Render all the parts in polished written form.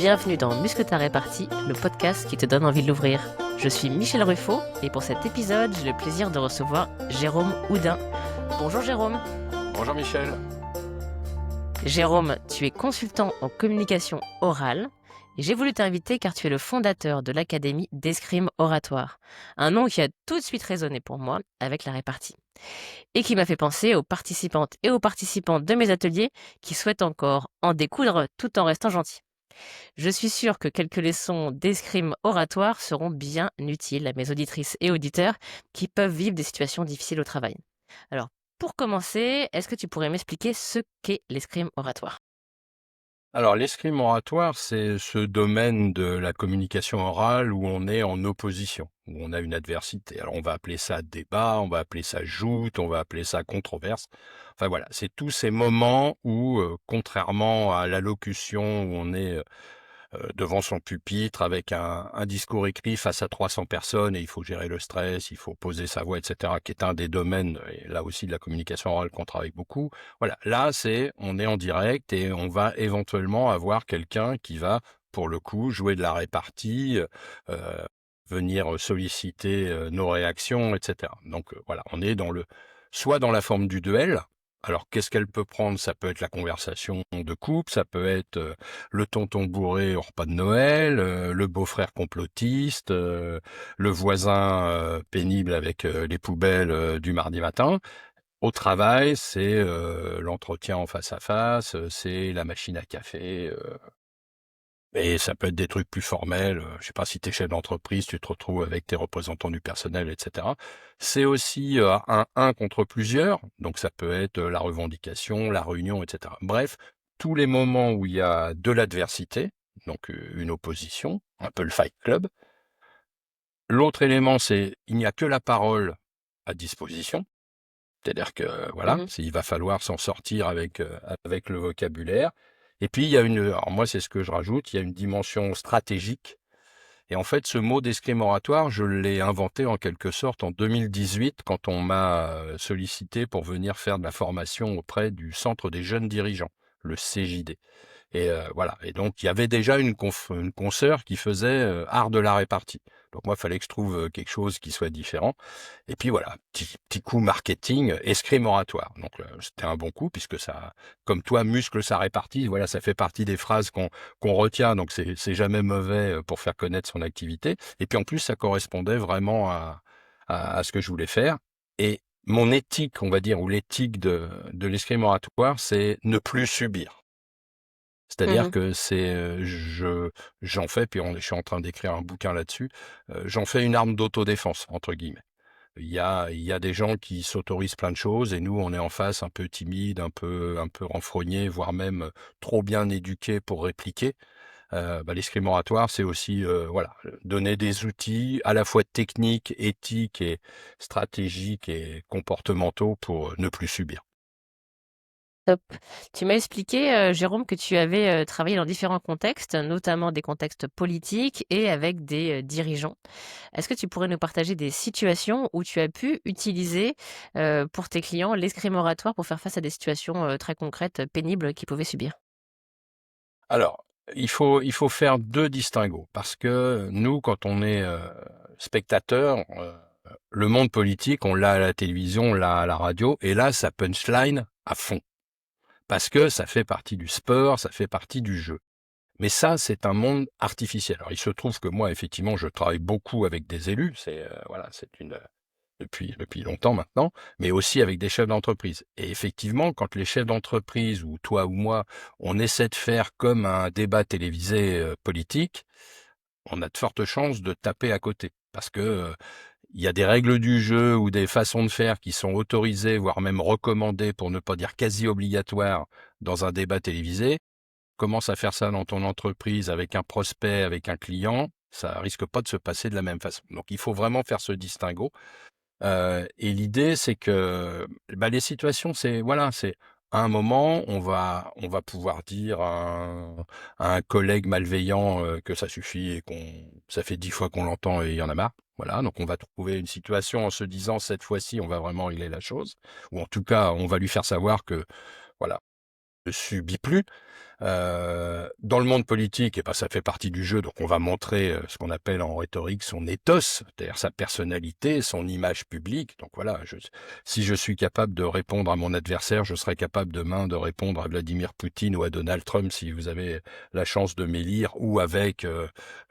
Bienvenue dans Muscle ta répartie, le podcast qui te donne envie de l'ouvrir. Je suis Michel Ruffo et pour cet épisode, j'ai le plaisir de recevoir Jérôme Houdin. Bonjour Jérôme. Bonjour Michel. Jérôme, tu es consultant en communication orale et j'ai voulu t'inviter car tu es le fondateur de l'Académie d'escrime oratoire. Un nom qui a tout de suite résonné pour moi avec la répartie et qui m'a fait penser aux participantes et aux participants de mes ateliers qui souhaitent encore en découdre tout en restant gentils. Je suis sûre que quelques leçons d'escrime oratoire seront bien utiles à mes auditrices et auditeurs qui peuvent vivre des situations difficiles au travail. Alors, pour commencer, est-ce que tu pourrais m'expliquer ce qu'est l'escrime oratoire? Alors, l'escrime oratoire, c'est ce domaine de la communication orale où on est en opposition, où on a une adversité. Alors, on va appeler ça débat, on va appeler ça joute, on va appeler ça controverse. Enfin voilà, c'est tous ces moments où, contrairement à l'allocution où on est devant son pupitre avec un discours écrit face à 300 personnes et il faut gérer le stress, il faut poser sa voix, etc., qui est un des domaines, et là aussi de la communication orale qu'on travaille beaucoup. Voilà, là, on est en direct et on va éventuellement avoir quelqu'un qui va, pour le coup, jouer de la répartie, euh, venir solliciter nos réactions, etc. Donc voilà, on est soit dans la forme du duel. Alors, qu'est-ce qu'elle peut prendre? Ça peut être la conversation de couple, ça peut être le tonton bourré au repas de Noël, le beau-frère complotiste, le voisin pénible avec les poubelles du mardi matin. Au travail, c'est l'entretien en face à face, c'est la machine à café. Et ça peut être des trucs plus formels. Je sais pas si tu es chef d'entreprise, tu te retrouves avec tes représentants du personnel, etc. C'est aussi un contre plusieurs. Donc ça peut être la revendication, la réunion, etc. Bref, tous les moments où il y a de l'adversité, donc une opposition, un peu le Fight Club. L'autre élément, c'est il n'y a que la parole à disposition. C'est-à-dire que voilà, Mhm. il va falloir s'en sortir avec le vocabulaire. Et puis alors moi c'est ce que je rajoute, il y a une dimension stratégique. Et en fait, ce mot d'escrime oratoire, je l'ai inventé en quelque sorte en 2018 quand on m'a sollicité pour venir faire de la formation auprès du Centre des jeunes dirigeants, le CJD. Et voilà. Et donc, il y avait déjà une consoeur qui faisait art de la répartie. Donc moi, il fallait que je trouve quelque chose qui soit différent. Et puis voilà, petit coup marketing, escrime oratoire. Donc c'était un bon coup puisque ça, comme toi, muscle sa répartie. Voilà, ça fait partie des phrases qu'on retient. Donc c'est jamais mauvais pour faire connaître son activité. Et puis en plus, ça correspondait vraiment à ce que je voulais faire. Et mon éthique, on va dire, ou l'éthique de l'escrime oratoire, c'est ne plus subir. C'est-à-dire Mhm. que j'en fais, puis je suis en train d'écrire un bouquin là-dessus, j'en fais une arme d'autodéfense, entre guillemets. Il y a des gens qui s'autorisent plein de choses et nous, on est en face un peu timide, un peu renfrogné, voire même trop bien éduqué pour répliquer. L'escrime oratoire, c'est aussi voilà, donner des outils à la fois techniques, éthiques et stratégiques et comportementaux pour ne plus subir. Top. Tu m'as expliqué, Jérôme, que tu avais travaillé dans différents contextes, notamment des contextes politiques et avec des dirigeants. Est-ce que tu pourrais nous partager des situations où tu as pu utiliser pour tes clients l'escrime oratoire pour faire face à des situations très concrètes, pénibles qu'ils pouvaient subir? Alors, il faut faire 2 distinguos parce que nous, quand on est, spectateur, le monde politique, on l'a à la télévision, on l'a à la radio et là, ça punchline à fond. Parce que ça fait partie du sport, ça fait partie du jeu. Mais ça, c'est un monde artificiel. Alors, il se trouve que moi, effectivement, je travaille beaucoup avec des élus, voilà, depuis longtemps maintenant, mais aussi avec des chefs d'entreprise. Et effectivement, quand les chefs d'entreprise, ou toi ou moi, on essaie de faire comme un débat télévisé politique, on a de fortes chances de taper à côté. Parce que il y a des règles du jeu ou des façons de faire qui sont autorisées, voire même recommandées, pour ne pas dire quasi obligatoires, dans un débat télévisé. Commence à faire ça dans ton entreprise avec un prospect, avec un client, ça risque pas de se passer de la même façon. Donc il faut vraiment faire ce distinguo. Et l'idée, c'est que les situations, c'est à un moment, on va pouvoir dire à un collègue malveillant que ça suffit et ça fait 10 fois qu'on l'entend et il y en a marre. Voilà, donc on va trouver une situation en se disant cette fois-ci, on va vraiment régler la chose, ou en tout cas, on va lui faire savoir que voilà, subis plus. Dans le monde politique, et ben, ça fait partie du jeu, donc on va montrer ce qu'on appelle en rhétorique son ethos, c'est-à-dire sa personnalité, son image publique. Donc voilà, si je suis capable de répondre à mon adversaire, je serai capable demain de répondre à Vladimir Poutine ou à Donald Trump si vous avez la chance de m'élire, ou avec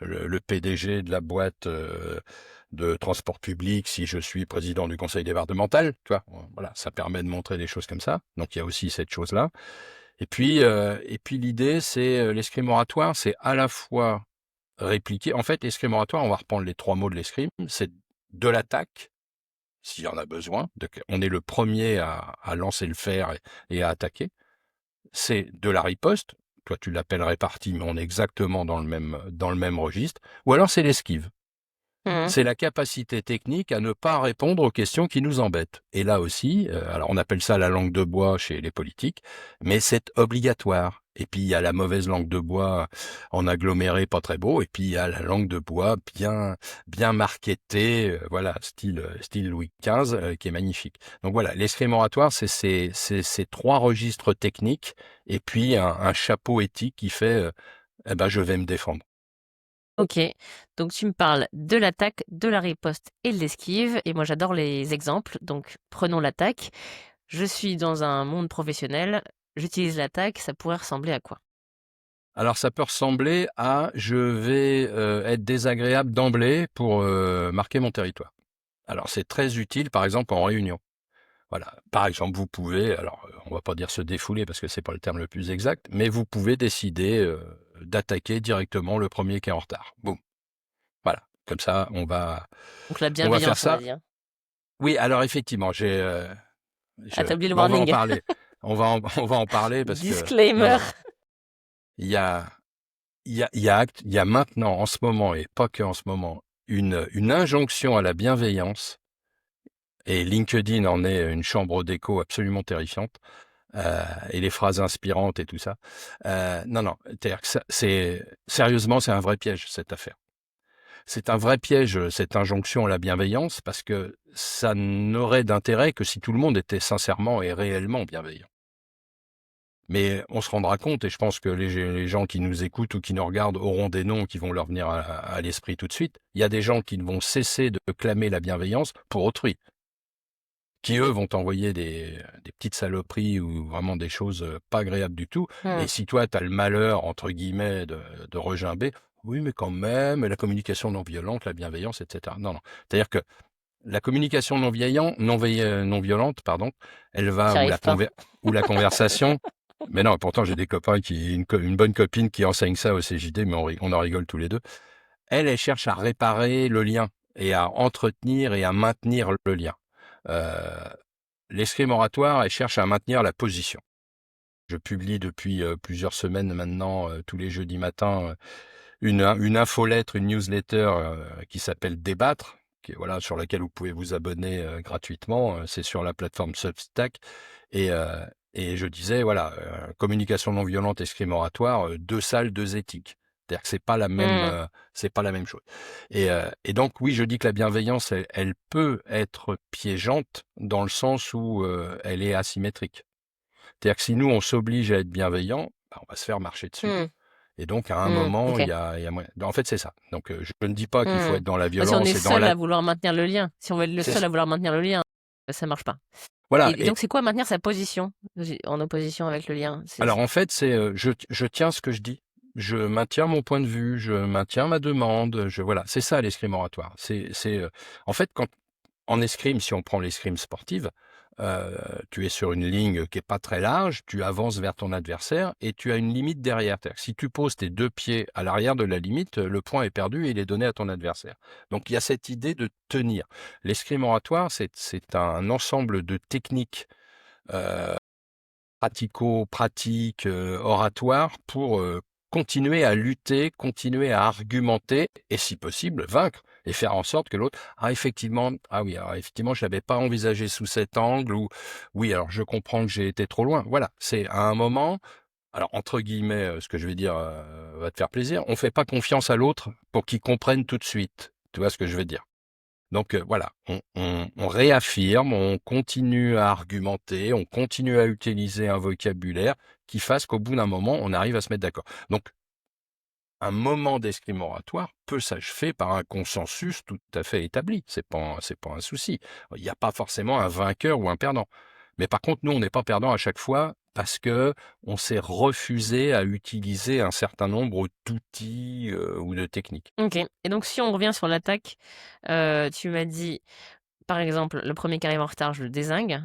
le PDG de la boîte de transport public si je suis président du conseil départemental. Tu vois, voilà, ça permet de montrer des choses comme ça. Donc il y a aussi cette chose-là. Et puis l'idée, c'est l'escrime oratoire, c'est à la fois répliquer. En fait, l'escrime oratoire, on va reprendre les 3 mots de l'escrime, c'est de l'attaque, s'il y en a besoin. On est le premier à lancer le fer et à attaquer. C'est de la riposte. Toi, tu l'appelles répartie, mais on est exactement dans le même registre. Ou alors, c'est l'esquive. Mhm. C'est la capacité technique à ne pas répondre aux questions qui nous embêtent. Et là aussi, alors on appelle ça la langue de bois chez les politiques, mais c'est obligatoire. Et puis il y a la mauvaise langue de bois en aggloméré, pas très beau, et puis il y a la langue de bois bien marketée, voilà, style Louis XV, qui est magnifique. Donc voilà, l'escrime oratoire, c'est ces 3 registres techniques, et puis un chapeau éthique qui fait, eh ben, je vais me défendre. Ok, donc tu me parles de l'attaque, de la riposte et de l'esquive, et moi j'adore les exemples, donc prenons l'attaque. Je suis dans un monde professionnel, j'utilise l'attaque, ça pourrait ressembler à quoi? Alors ça peut ressembler à je vais être désagréable d'emblée pour marquer mon territoire. Alors c'est très utile par exemple en réunion. Voilà. Par exemple, vous pouvez, alors on va pas dire se défouler parce que c'est pas le terme le plus exact, mais vous pouvez décider d'attaquer directement le premier qui est en retard. Boum. Voilà. Comme ça, Donc la on va faire bienveillance, on va ça. dire. Oui, alors effectivement, Ah, t'as oublié le mais on va en warning. parler. On va en parler parce que non, Disclaimer. non, il y a il y a maintenant, en ce moment, et pas que en ce moment, une injonction à la bienveillance, et LinkedIn en est une chambre d'écho absolument terrifiante, et les phrases inspirantes et tout ça. Non, non, c'est-à-dire que sérieusement, c'est un vrai piège, cette affaire. C'est un vrai piège, cette injonction à la bienveillance, parce que ça n'aurait d'intérêt que si tout le monde était sincèrement et réellement bienveillant. Mais on se rendra compte, et je pense que les gens qui nous écoutent ou qui nous regardent auront des noms qui vont leur venir à l'esprit tout de suite. Il y a des gens qui ne vont cesser de clamer la bienveillance pour autrui, qui eux vont t'envoyer des petites saloperies ou vraiment des choses pas agréables du tout. Et Hmm. si toi, tu as le malheur, entre guillemets, de regimber, oui, mais quand même, la communication non violente, la bienveillance, etc. Non, non. C'est-à-dire que la communication non violente, pardon, elle va, J'y arrive pas. ou la conversation. Mais non, pourtant j'ai des copains une bonne copine qui enseigne ça au CJD, mais on en rigole tous les deux. Elle cherche à réparer le lien et à entretenir et à maintenir le lien. Euh, L'escrime oratoire, elle cherche à maintenir la position. Je publie depuis plusieurs semaines maintenant, tous les jeudis matins, une infolettre, une newsletter qui s'appelle Débattre, voilà, sur laquelle vous pouvez vous abonner gratuitement. C'est sur la plateforme Substack. Et, euh, et je disais, voilà, communication non violente, escrime oratoire, 2 salles, 2 éthiques. C'est-à-dire que Hmm. c'est pas la même chose. Et donc oui, je dis que la bienveillance, elle peut être piégeante dans le sens où elle est asymétrique. C'est-à-dire que si nous on s'oblige à être bienveillant, bah, on va se faire marcher dessus. Hmm. Et donc, à un Hmm. moment, Ok. il y a moyen. En fait, c'est ça. Donc, je ne dis pas qu'il faut Hmm. être dans la Bah, si on est violence et dans seul la. à vouloir maintenir le lien, si on veut être le C'est seul ça. à vouloir maintenir le lien, ça marche pas. Voilà. Et donc c'est quoi maintenir sa position en opposition avec le lien? Alors, en fait, c'est je tiens ce que je dis. Je maintiens mon point de vue. Je maintiens ma demande. Voilà. C'est ça l'escrime oratoire. En fait, en escrime, si on prend l'escrime sportive, tu es sur une ligne qui est pas très large, tu avances vers ton adversaire et tu as une limite derrière. C'est-à-dire que si tu poses tes 2 pieds à l'arrière de la limite, le point est perdu et il est donné à ton adversaire. Donc il y a cette idée de tenir. L'escrime oratoire, c'est un ensemble de techniques euh, pratico-pratiques, oratoires pour continuer à lutter, continuer à argumenter et si possible vaincre et faire en sorte que l'autre, alors effectivement, je l'avais pas envisagé sous cet angle, ou oui, alors je comprends que j'ai été trop loin. Voilà, c'est à un moment, alors entre guillemets, ce que je vais dire va te faire plaisir, on fait pas confiance à l'autre pour qu'il comprenne tout de suite. Tu vois ce que je veux dire? Donc voilà, on réaffirme, on continue à argumenter, on continue à utiliser un vocabulaire qui fasse qu'au bout d'un moment, on arrive à se mettre d'accord. Donc, un moment d'escrime oratoire peut s'achever par un consensus tout à fait établi. C'est pas un souci. Il n'y a pas forcément un vainqueur ou un perdant. Mais par contre, nous, on n'est pas perdant à chaque fois parce que on s'est refusé à utiliser un certain nombre d'outils ou de techniques. Ok. Et donc, si on revient sur l'attaque, tu m'as dit, par exemple, le premier qui arrive en retard, je le dézingue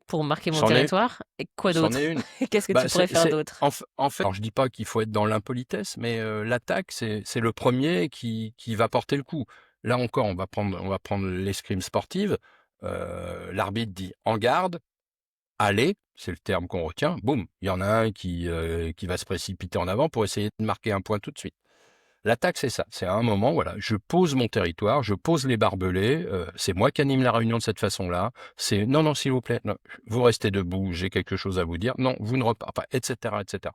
pour marquer mon C'en est, territoire. Et quoi c'en d'autre? est une. Qu'est-ce que tu Bah, pourrais faire d'autre? en fait, alors je dis pas qu'il faut être dans l'impolitesse, mais l'attaque, c'est le premier qui va porter le coup. Là encore, on va prendre l'escrime sportive. L'arbitre dit en garde, allez, c'est le terme qu'on retient. Boum, il y en a un qui va se précipiter en avant pour essayer de marquer un point tout de suite. L'attaque, c'est ça. C'est à un moment, voilà, je pose mon territoire, je pose les barbelés. C'est moi qui anime la réunion de cette façon-là. C'est non, non, s'il vous plaît, non, vous restez debout, j'ai quelque chose à vous dire. Non, vous ne repartez pas, etc., etc.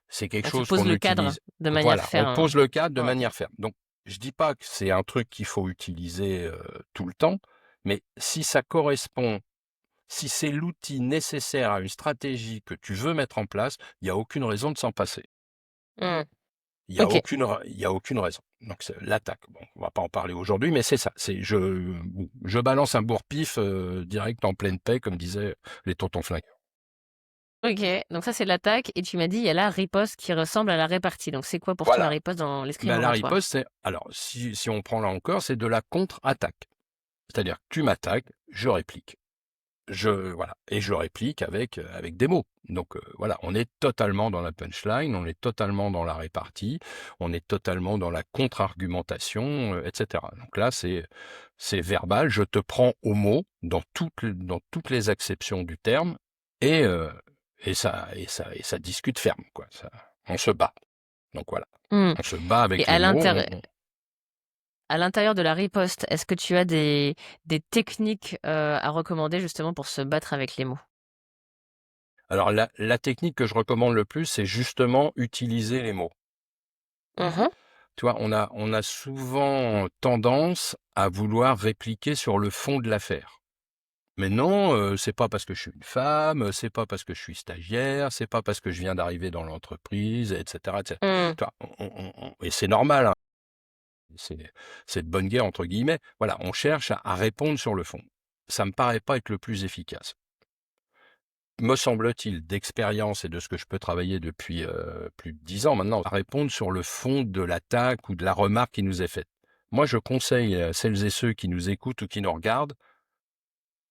C'est quelque Ah, tu chose poses qu'on le cadre utilise. de manière Voilà, on ferme. pose le cadre de Ok. manière ferme. Donc, je dis pas que c'est un truc qu'il faut utiliser tout le temps, mais si ça correspond, si c'est l'outil nécessaire à une stratégie que tu veux mettre en place, il n'y a aucune raison de s'en passer. Hmm. Ok. Il y a aucune raison. Donc c'est l'attaque. Bon, on va pas en parler aujourd'hui, mais c'est ça. Je balance un bourre-pif direct en pleine paix, comme disaient les tontons flingueurs. Ok. Donc ça, c'est l'attaque. Et tu m'as dit, il y a la riposte qui ressemble à la répartie. Donc c'est quoi pour toi la Voilà. riposte dans l'escrime Ben, la oratoire? riposte, c'est alors si on prend là encore, c'est de la contre-attaque. C'est-à-dire que tu m'attaques, je réplique. Voilà, et je réplique avec des mots. Donc voilà, on est totalement dans la punchline, on est totalement dans la répartie, on est totalement dans la contre-argumentation, etc. Donc là, c'est verbal, je te prends au mot dans toutes les acceptions du terme, et, euh, et ça discute ferme, quoi. On se bat. Donc voilà, Hmm. on se bat Et avec les mots. à l'intérieur de la riposte, est-ce que tu as des techniques à recommander justement pour se battre avec les mots? Alors la technique que je recommande le plus, c'est justement utiliser les mots. Mhm. Tu vois, on a souvent tendance à vouloir répliquer sur le fond de l'affaire. Mais non, c'est pas parce que je suis une femme, c'est pas parce que je suis stagiaire, c'est pas parce que je viens d'arriver dans l'entreprise, etc., etc. Hmm. Tu vois, et c'est normal, hein, c'est de bonne guerre entre guillemets. Voilà, on cherche à répondre sur le fond. Ça me paraît pas être le plus efficace. Me semble-t-il, d'expérience et de ce que je peux travailler depuis plus de 10 ans maintenant, à répondre sur le fond de l'attaque ou de la remarque qui nous est faite. Moi, je conseille à celles et ceux qui nous écoutent ou qui nous regardent,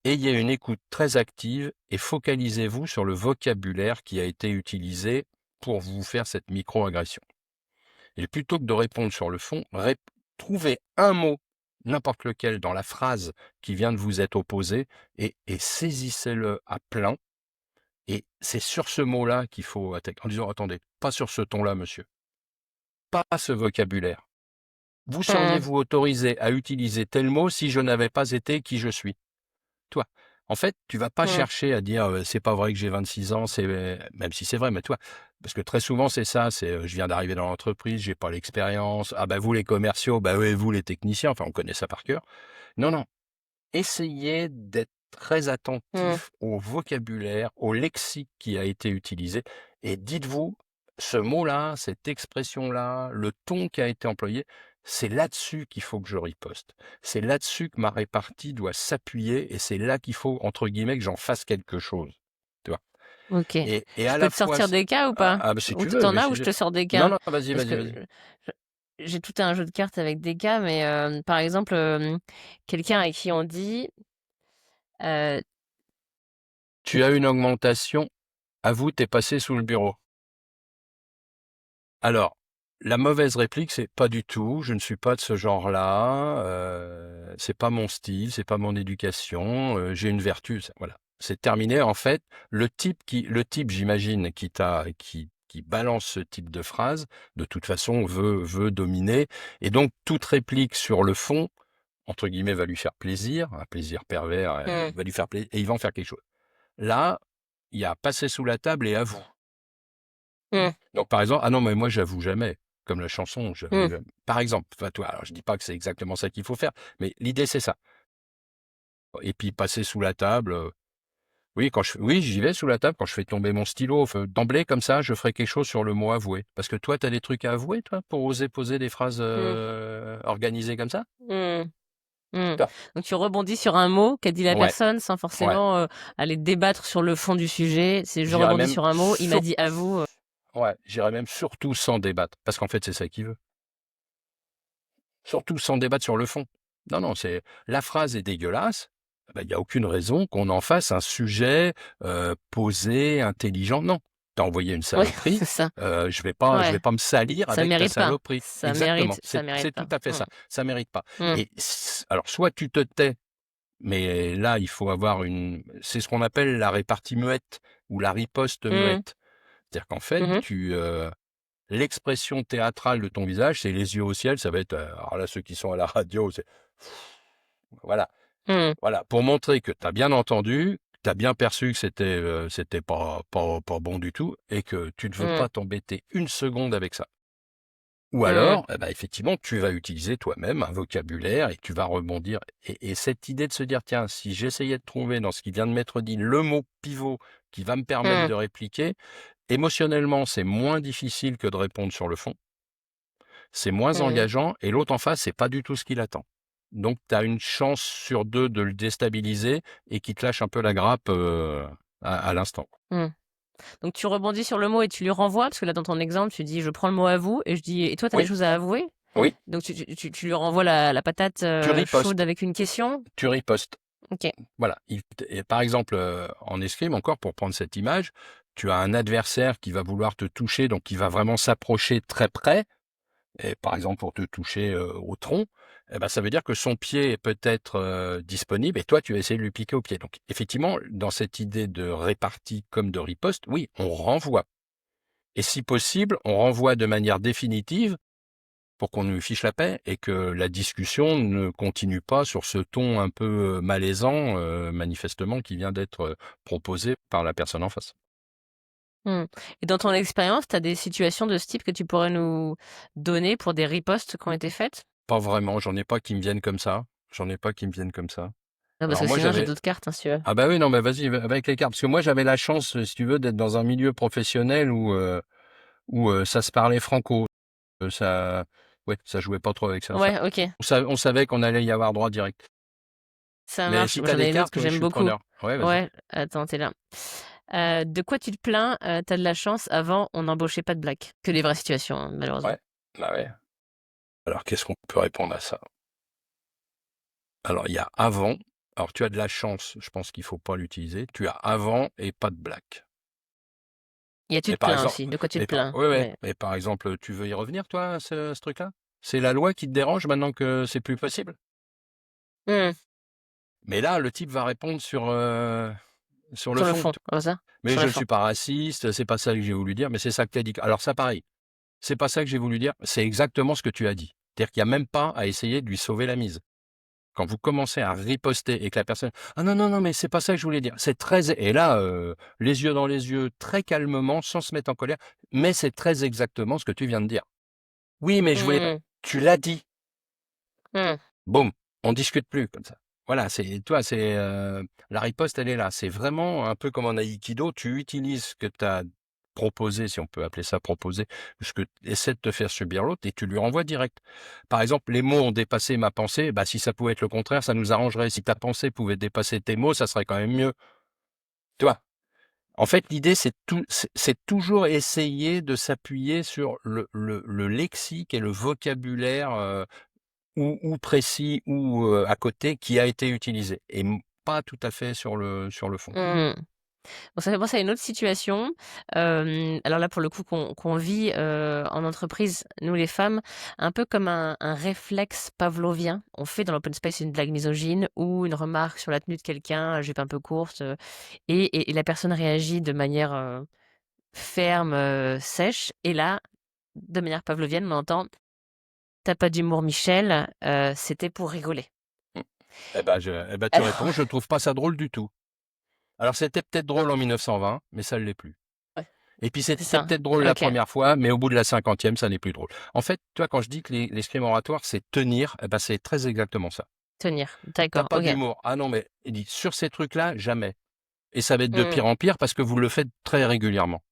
ayez une écoute très active et focalisez-vous sur le vocabulaire qui a été utilisé pour vous faire cette micro-agression. Et plutôt que de répondre sur le fond, trouvez un mot, n'importe lequel, dans la phrase qui vient de vous être opposée et saisissez-le à plein. Et c'est sur ce mot-là qu'il faut attaquer, en disant, attendez, pas sur ce ton-là, monsieur, pas ce vocabulaire. Vous Hmm. seriez-vous autorisé à utiliser tel mot si je n'avais pas été qui je suis? Toi, en fait, tu vas pas Hmm. chercher à dire, c'est pas vrai que j'ai 26 ans, même si c'est vrai, mais toi, parce que très souvent c'est ça, c'est je viens d'arriver dans l'entreprise, j'ai pas l'expérience. Ah bah vous les commerciaux, bah oui, vous les techniciens, enfin on connaît ça par cœur. Non, non, essayez d'être très Hmm. attentif au vocabulaire, au lexique qui a été utilisé, et dites-vous, ce mot-là, cette expression-là, le ton qui a été employé, c'est là-dessus qu'il faut que je riposte. C'est là-dessus que ma répartie doit s'appuyer, et c'est là qu'il faut, entre guillemets, que j'en fasse quelque chose. Tu vois. Ok. Et Je à peux la te fois, sortir des cas ou pas? ah, bah, si Ou tu veux, t'en as ou je te sors des non, cas? non, vas-y, Parce vas-y, que vas-y. je- j'ai tout un jeu de cartes avec des cas, mais par exemple, quelqu'un à qui on dit euh, Tu as une augmentation, avoue, t'es passé sous le bureau. Alors, la mauvaise réplique, c'est pas du tout, je ne suis pas de ce genre-là, c'est pas mon style, c'est pas mon éducation, j'ai une vertu, voilà. C'est terminé. En fait, le type, j'imagine, qui balance ce type de phrase, de toute façon, veut dominer. Et donc, toute réplique sur le fond, entre guillemets, va lui faire plaisir, un plaisir pervers, hmm, va lui faire plaisir, et il va en faire quelque chose. Là, il y a passer sous la table et avoue. hmm. Donc, par exemple, ah non, mais moi, j'avoue jamais. comme la chanson. Mmh. Par exemple, enfin, toi, alors je dis pas que c'est exactement ça qu'il faut faire, mais l'idée c'est ça. Et puis passer sous la table. Oui, oui, j'y vais sous la table quand je fais tomber mon stylo. D'emblée, comme ça, je ferai quelque chose sur le mot avouer. Parce que toi, tu as des trucs à avouer, toi, pour oser poser des phrases Mmh. organisées comme ça? Mmh. Mmh. Toi. Donc tu rebondis sur un mot qu'a dit la Ouais, personne sans ouais. forcément, aller débattre sur le fond du sujet. C'est je J'irais rebondis même sur un mot, il m'a dit: «À vous», ouais, j'irais même surtout sans débattre. Parce qu'en fait, c'est ça qu'il veut. Surtout sans débattre sur le fond. Non, non, c'est la phrase est dégueulasse. Il y a aucune raison qu'on en fasse un sujet posé, intelligent. Non, t'as envoyé une ouais, saloperie. c'est ça. Je vais Ouais, pas me salir ça avec ta mérite pas. saloperie. Exactement. Ça mérite C'est pas. tout à fait Mmh. ça. Ça mérite pas. Mmh. Et alors, soit tu te tais, mais là, il faut avoir c'est ce qu'on appelle la répartie muette ou la riposte Mmh. muette. C'est-à-dire qu'en fait, Mmh mh. l'expression théâtrale de ton visage, c'est les yeux au ciel. Ça va être, alors là, ceux qui sont à la radio, c'est voilà, Mmh. voilà, pour montrer que tu as bien entendu, tu as bien perçu que c'était pas bon du tout et que tu ne veux Mmh. pas t'embêter une seconde avec ça. Ou Mmh. alors, effectivement, tu vas utiliser toi-même un vocabulaire et tu vas rebondir. Et cette idée de se dire, tiens, si j'essayais de trouver dans ce qui vient de m'être dit le mot pivot qui va me permettre Mmh. de répliquer, émotionnellement, c'est moins difficile que de répondre sur le fond. C'est moins Mmh. engageant et l'autre en face, c'est pas du tout ce qu'il attend. Donc, tu as une chance sur 2 de le déstabiliser et qu'il te lâche un peu la grappe, à l'instant. Mmh. Donc tu rebondis sur le mot et tu lui renvoies? Parce que là, dans ton exemple, tu dis: «Je prends le mot à vous» et je dis: «Et toi, tu as des Oui, choses à avouer?» oui, Donc tu lui renvoies la patate, tu chaude ripostes, avec une question? tu ripostes. OK. Voilà. Et par exemple, en escrime encore, pour prendre cette image, tu as un adversaire qui va vouloir te toucher, donc qui va vraiment s'approcher très près. Et par exemple, pour te toucher au tronc, eh ben, ça veut dire que son pied est peut-être disponible et toi, tu vas essayer de lui piquer au pied. Donc, effectivement, dans cette idée de répartie comme de riposte, oui, on renvoie. Et si possible, on renvoie de manière définitive pour qu'on nous fiche la paix et que la discussion ne continue pas sur ce ton un peu malaisant, manifestement, qui vient d'être proposé par la personne en face. Mmh. Et dans ton expérience, tu as des situations de ce type que tu pourrais nous donner pour des ripostes qui ont été faites? Pas vraiment, j'en ai pas qui me viennent comme ça. J'en ai pas qui me viennent comme ça. Ah parce Alors que moi, sinon j'ai j'avais d'autres cartes, hein, si tu veux. ah bah oui, non, mais vas-y, va avec les cartes. Parce que moi, j'avais la chance, si tu veux, d'être dans un milieu professionnel où ça se parlait franco. Ça, ouais, ça jouait pas trop avec ça. Enfin, Ouais, OK, on savait qu'on allait y avoir droit direct. ça Mais marche. si Moi, t'as j'en ai des une autre cartes, que oui, je j'aime suis beaucoup. preneur. Ouais, vas-y. Ouais, attends, tu là. De quoi tu te plains? Tu de la chance, avant, on n'embauchait pas de black. Que les vraies situations, hein, malheureusement. Ouais, bah ouais. Alors, qu'est-ce qu'on peut répondre à ça? Alors, il y a avant. Alors, tu as de la chance, je pense qu'il faut pas l'utiliser. Tu as avant et pas de black. Il y a tu Et te par plains exemple, aussi. De quoi tu te plains? ouais, ouais. Mais Mais par exemple, tu veux y revenir, toi, à ce truc-là? C'est la loi qui te dérange maintenant que c'est plus possible? mmh, Mais là, le type va répondre sur le sur le fond. fond, comme ça? Mais Sur je le ne fond. suis pas raciste, c'est pas ça que j'ai voulu dire, mais c'est ça que tu as dit. Alors ça, pareil, c'est pas ça que j'ai voulu dire, c'est exactement ce que tu as dit. C'est-à-dire qu'il y a même pas à essayer de lui sauver la mise. Quand vous commencez à riposter et que la personne: «Ah non, non, non, mais c'est pas ça que je voulais dire». C'est très et là, les yeux dans les yeux, très calmement, sans se mettre en colère, mais c'est très exactement ce que tu viens de dire. «Oui, mais je voulais pas». Mmh. Tu l'as dit. Mmh. Boum, on discute plus comme ça. Voilà, la riposte, elle est là. C'est vraiment un peu comme en aïkido, tu utilises ce que tu as proposé, si on peut appeler ça proposer, ce que essaie de te faire subir l'autre et tu lui renvoies direct. Par exemple, les mots ont dépassé ma pensée, bah, si ça pouvait être le contraire, ça nous arrangerait. Si ta pensée pouvait dépasser tes mots, ça serait quand même mieux. Tu vois? En fait, l'idée, c'est toujours essayer de s'appuyer sur le lexique et le vocabulaire, ou précis ou à côté qui a été utilisé et pas tout à fait sur le fond. Mmh. Bon, ça fait penser à une autre situation. Alors là, pour le coup, qu'on vit, en entreprise, nous les femmes, un peu comme un réflexe pavlovien. On fait dans l'open space une blague misogyne ou une remarque sur la tenue de quelqu'un, jupe un peu courte, et la personne réagit de manière, ferme, sèche et là, de manière pavlovienne, on entend: «Tu pas d'humour Michel, c'était pour rigoler». Mmh. Tu réponds: Alors «Je trouve pas ça drôle du tout». Alors c'était peut-être drôle en 1920, mais ça ne l'est plus. ouais. Et puis C'est c'est ça. peut-être drôle la OK. première fois, mais au bout de la 50e, ça n'est plus drôle. En fait, tu vois, quand je dis que l'escrime oratoire, c'est tenir, eh ben, c'est très exactement ça. Tenir. T'as D'accord, pas OK. d'humour. Ah non, mais il dit sur ces trucs-là, jamais. Et ça va être de Mmh. pire en pire parce que vous le faites très régulièrement.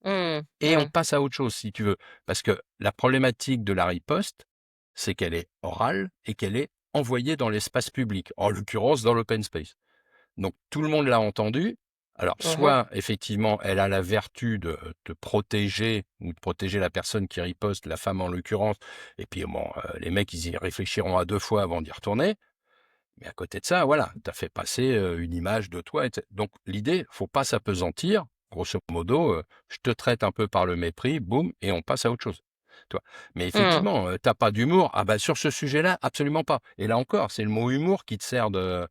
Mmh. Et on Mmh. passe à autre chose, si tu veux. Parce que la problématique de la riposte, c'est qu'elle est orale et qu'elle est envoyée dans l'espace public, en l'occurrence dans l'open space. Donc tout le monde l'a entendu. Alors Mmh mh. soit effectivement elle a la vertu de protéger ou de protéger la personne qui riposte, la femme en l'occurrence, et puis bon, les mecs ils y réfléchiront à 2 fois avant d'y retourner. Mais à côté de ça, voilà, tu as fait passer, une image de toi donc l'idée, faut pas s'appesantir, grosso modo, je te traite un peu par le mépris, boum et on passe à autre chose, tu vois? Mais Mmh. effectivement, tu pas d'humour, ah bah, sur ce sujet-là, absolument pas et là encore, c'est le mot humour qui te sert de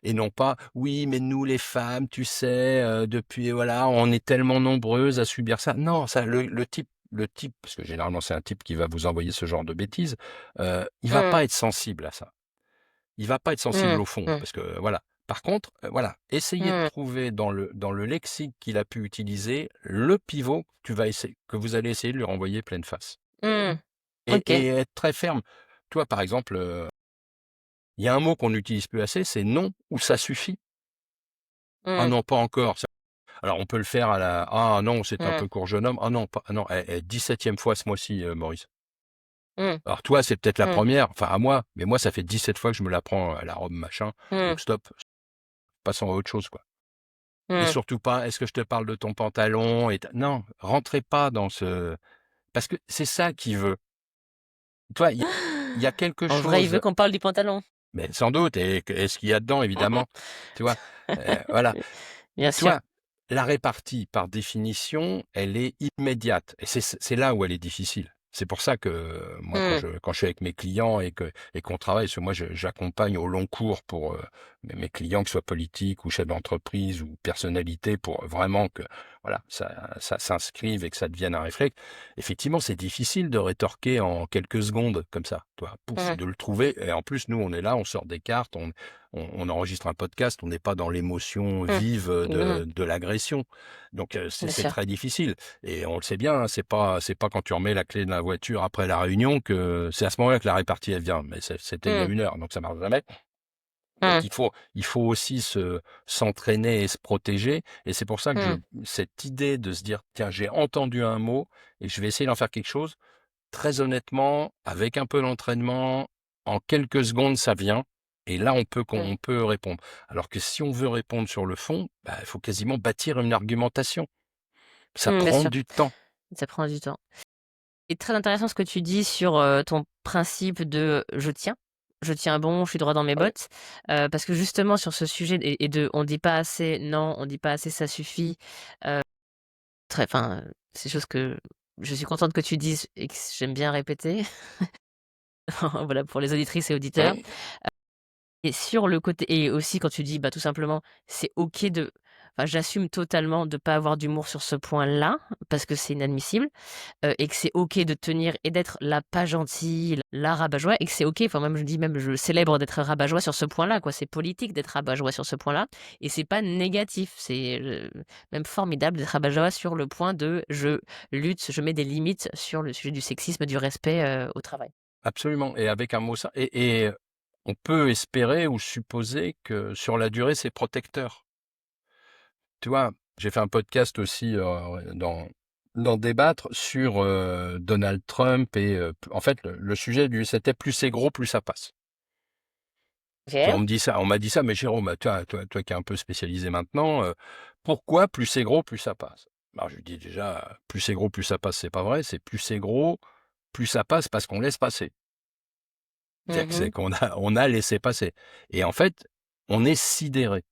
et non pas: «Oui, mais nous les femmes, tu sais, depuis voilà, on est tellement nombreuses à subir ça». Non, ça le type, parce que généralement c'est un type qui va vous envoyer ce genre de bêtises, il va Mmh. pas être sensible à ça. Il va pas être sensible Mmh. au fond Mmh. parce que voilà. Par contre, voilà, essayez de Mmh. trouver dans le lexique qu'il a pu utiliser, le pivot que vous allez essayer de lui renvoyer pleine face Mmh. et OK. et être très ferme. Toi, par exemple, il y a un mot qu'on n'utilise plus assez, c'est «non» ou «ça suffit». «Ah Mmh. non, pas encore». Alors on peut le faire à la: «Ah non, c'est un Mmh. peu court jeune homme». «Ah non, pas ah non, 17e fois ce mois-ci, Maurice». Mmh. Alors toi, c'est peut-être la Mmh. première, enfin à moi, mais moi ça fait 17 fois que je me la prends à la robe machin, Mmh. donc stop, passons à autre chose, quoi. Et Mmh. surtout pas: «Est-ce que je te parle de ton pantalon?» et t non, rentrez pas dans ce parce que c'est ça qu'il veut. Tu vois, il y a quelque En vrai, il veut chose qu'on parle du pantalon? mais sans doute et ce qu'il y a dedans évidemment, tu vois? Voilà. Bien Tu sûr. vois, la répartie, par définition, elle est immédiate et c'est là où elle est difficile. C'est pour ça que moi, quand Mmh. je suis avec mes clients et qu'on travaille, parce que moi, j'accompagne au long cours pour mes clients, que ce soit politiques ou chefs d'entreprise ou personnalités, pour vraiment que voilà, ça s'inscrive et que ça devienne un réflexe. Effectivement, c'est difficile de rétorquer en quelques secondes comme ça, toi, pouf, Mmh. de le trouver. Et en plus, nous, on est là, on sort des cartes, on enregistre un podcast, on n'est pas dans l'émotion Mmh. vive Mmh. de l'agression. Donc Bien c'est sûr. très difficile et on le sait bien, hein, c'est pas quand tu remets la clé de la voiture après la réunion que c'est à ce moment-là que la répartie elle vient, mais c'était il y a Mmh. 1 heure, donc ça marche jamais. Donc Mmh. il faut aussi s'entraîner et se protéger et c'est pour ça que Mmh. cette idée de se dire: «Tiens, j'ai entendu un mot et je vais essayer d'en faire quelque chose», très honnêtement, avec un peu d'entraînement, en quelques secondes, ça vient et là, Mmh. on peut répondre. Alors que si on veut répondre sur le fond, bah, il faut quasiment bâtir une argumentation. Ça Mmh, bien prend sûr, du temps. ça prend du temps. Et très intéressant ce que tu dis sur, ton principe de «Je tiens bon, je suis droit dans mes bottes», parce que justement sur ce sujet et de on dit pas assez «non», on dit pas assez «ça suffit», très enfin, c'est des choses que je suis contente que tu dises et que j'aime bien répéter, voilà, pour les auditrices et auditeurs. Et sur le côté et aussi quand tu dis, bah, tout simplement, c'est OK de enfin, j'assume totalement de pas avoir d'humour sur ce point-là, parce que c'est inadmissible, et que c'est OK de tenir et d'être la pas gentille, la rabat-joie et que c'est OK, enfin même je dis même je célèbre d'être rabat-joie sur ce point-là, quoi. C'est politique d'être rabat-joie sur ce point-là et c'est pas négatif, c'est, même formidable d'être rabat-joie sur le point de je lutte, je mets des limites sur le sujet du sexisme, du respect, au travail. Absolument et avec un mot ça et on peut espérer ou supposer que sur la durée, c'est protecteur. Tu vois? J'ai fait un podcast aussi, d'en débattre sur, Donald Trump et en fait, le sujet c'était: «Plus c'est gros, plus ça passe». Tu vois? OK. On m'a dit ça: «Mais Jérôme, toi qui es un peu spécialisé maintenant, pourquoi plus c'est gros, plus ça passe?» Alors je lui dis: «Déjà, plus c'est gros, plus ça passe, c'est pas vrai, c'est plus c'est gros, plus ça passe parce qu'on laisse passer». C'est Mmh. qu'on a laissé passer et en fait, on est sidéré.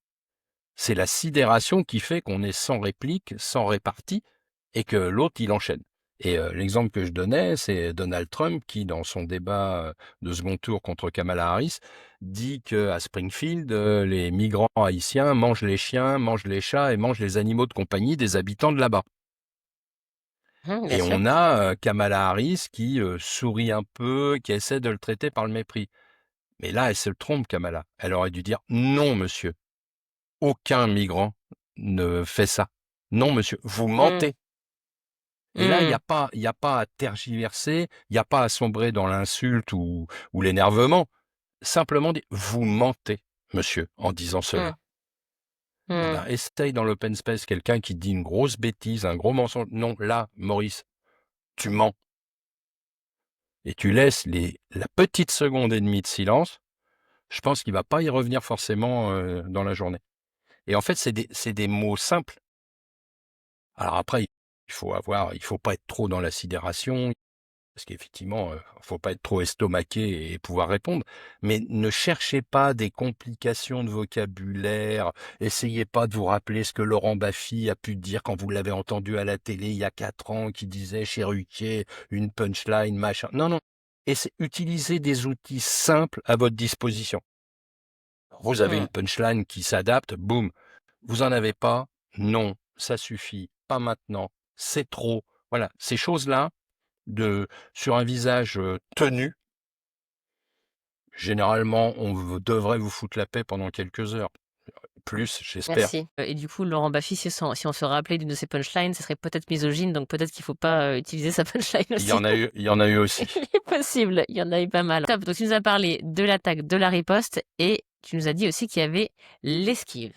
C'est la sidération qui fait qu'on est sans réplique, sans répartie et que l'autre, il enchaîne. Et l'exemple que je donnais, c'est Donald Trump qui, dans son débat, de second tour contre Kamala Harris, dit qu'à Springfield, les migrants haïtiens mangent les chiens, mangent les chats et mangent les animaux de compagnie des habitants de là-bas. Mmh, bien Et sûr. on a, Kamala Harris qui, sourit un peu, qui essaie de le traiter par le mépris. Mais là, elle se trompe Kamala. Elle aurait dû dire: «Non monsieur, aucun migrant ne fait ça». Non, monsieur, vous Mmh. mentez. Et là, Mmh. il y a pas à tergiverser, il n'y a pas à sombrer dans l'insulte ou l'énervement. Simplement dire, vous mentez, monsieur, en disant Mmh. cela. Eh Mmh. ben, essaye dans l'open space quelqu'un qui dit une grosse bêtise, un gros mensonge. Non, là, Maurice, tu mens. Et tu laisses la petite seconde et demie de silence. Je pense qu'il va pas y revenir forcément dans la journée. Et en fait, c'est des mots simples. Alors après, il faut pas être trop dans la sidération, parce qu'effectivement, faut pas être trop estomaqué et pouvoir répondre. Mais ne cherchez pas des complications de vocabulaire. Essayez pas de vous rappeler ce que Laurent Baffy a pu dire quand vous l'avez entendu à la télé il y a 4 ans, qui disait chez Ruquier, une punchline, machin. Non, non. Et c'est utiliser des outils simples à votre disposition. Vous avez une Mmh. punchline qui s'adapte, boum. Vous en avez pas? Non, ça suffit. Pas maintenant. C'est trop. Voilà, ces choses-là, sur un visage tenu, généralement, devrait vous foutre la paix pendant quelques heures. Plus, j'espère. Merci. Et du coup, Laurent Baffy, si on se rappelait d'une de ses punchlines, ce serait peut-être misogyne, donc peut-être qu'il faut pas, utiliser sa punchline aussi. Il y en a eu aussi. Il est possible, il y en a eu pas mal. Top, donc tu nous as parlé de l'attaque, de la riposte et tu nous as dit aussi qu'il y avait l'esquive.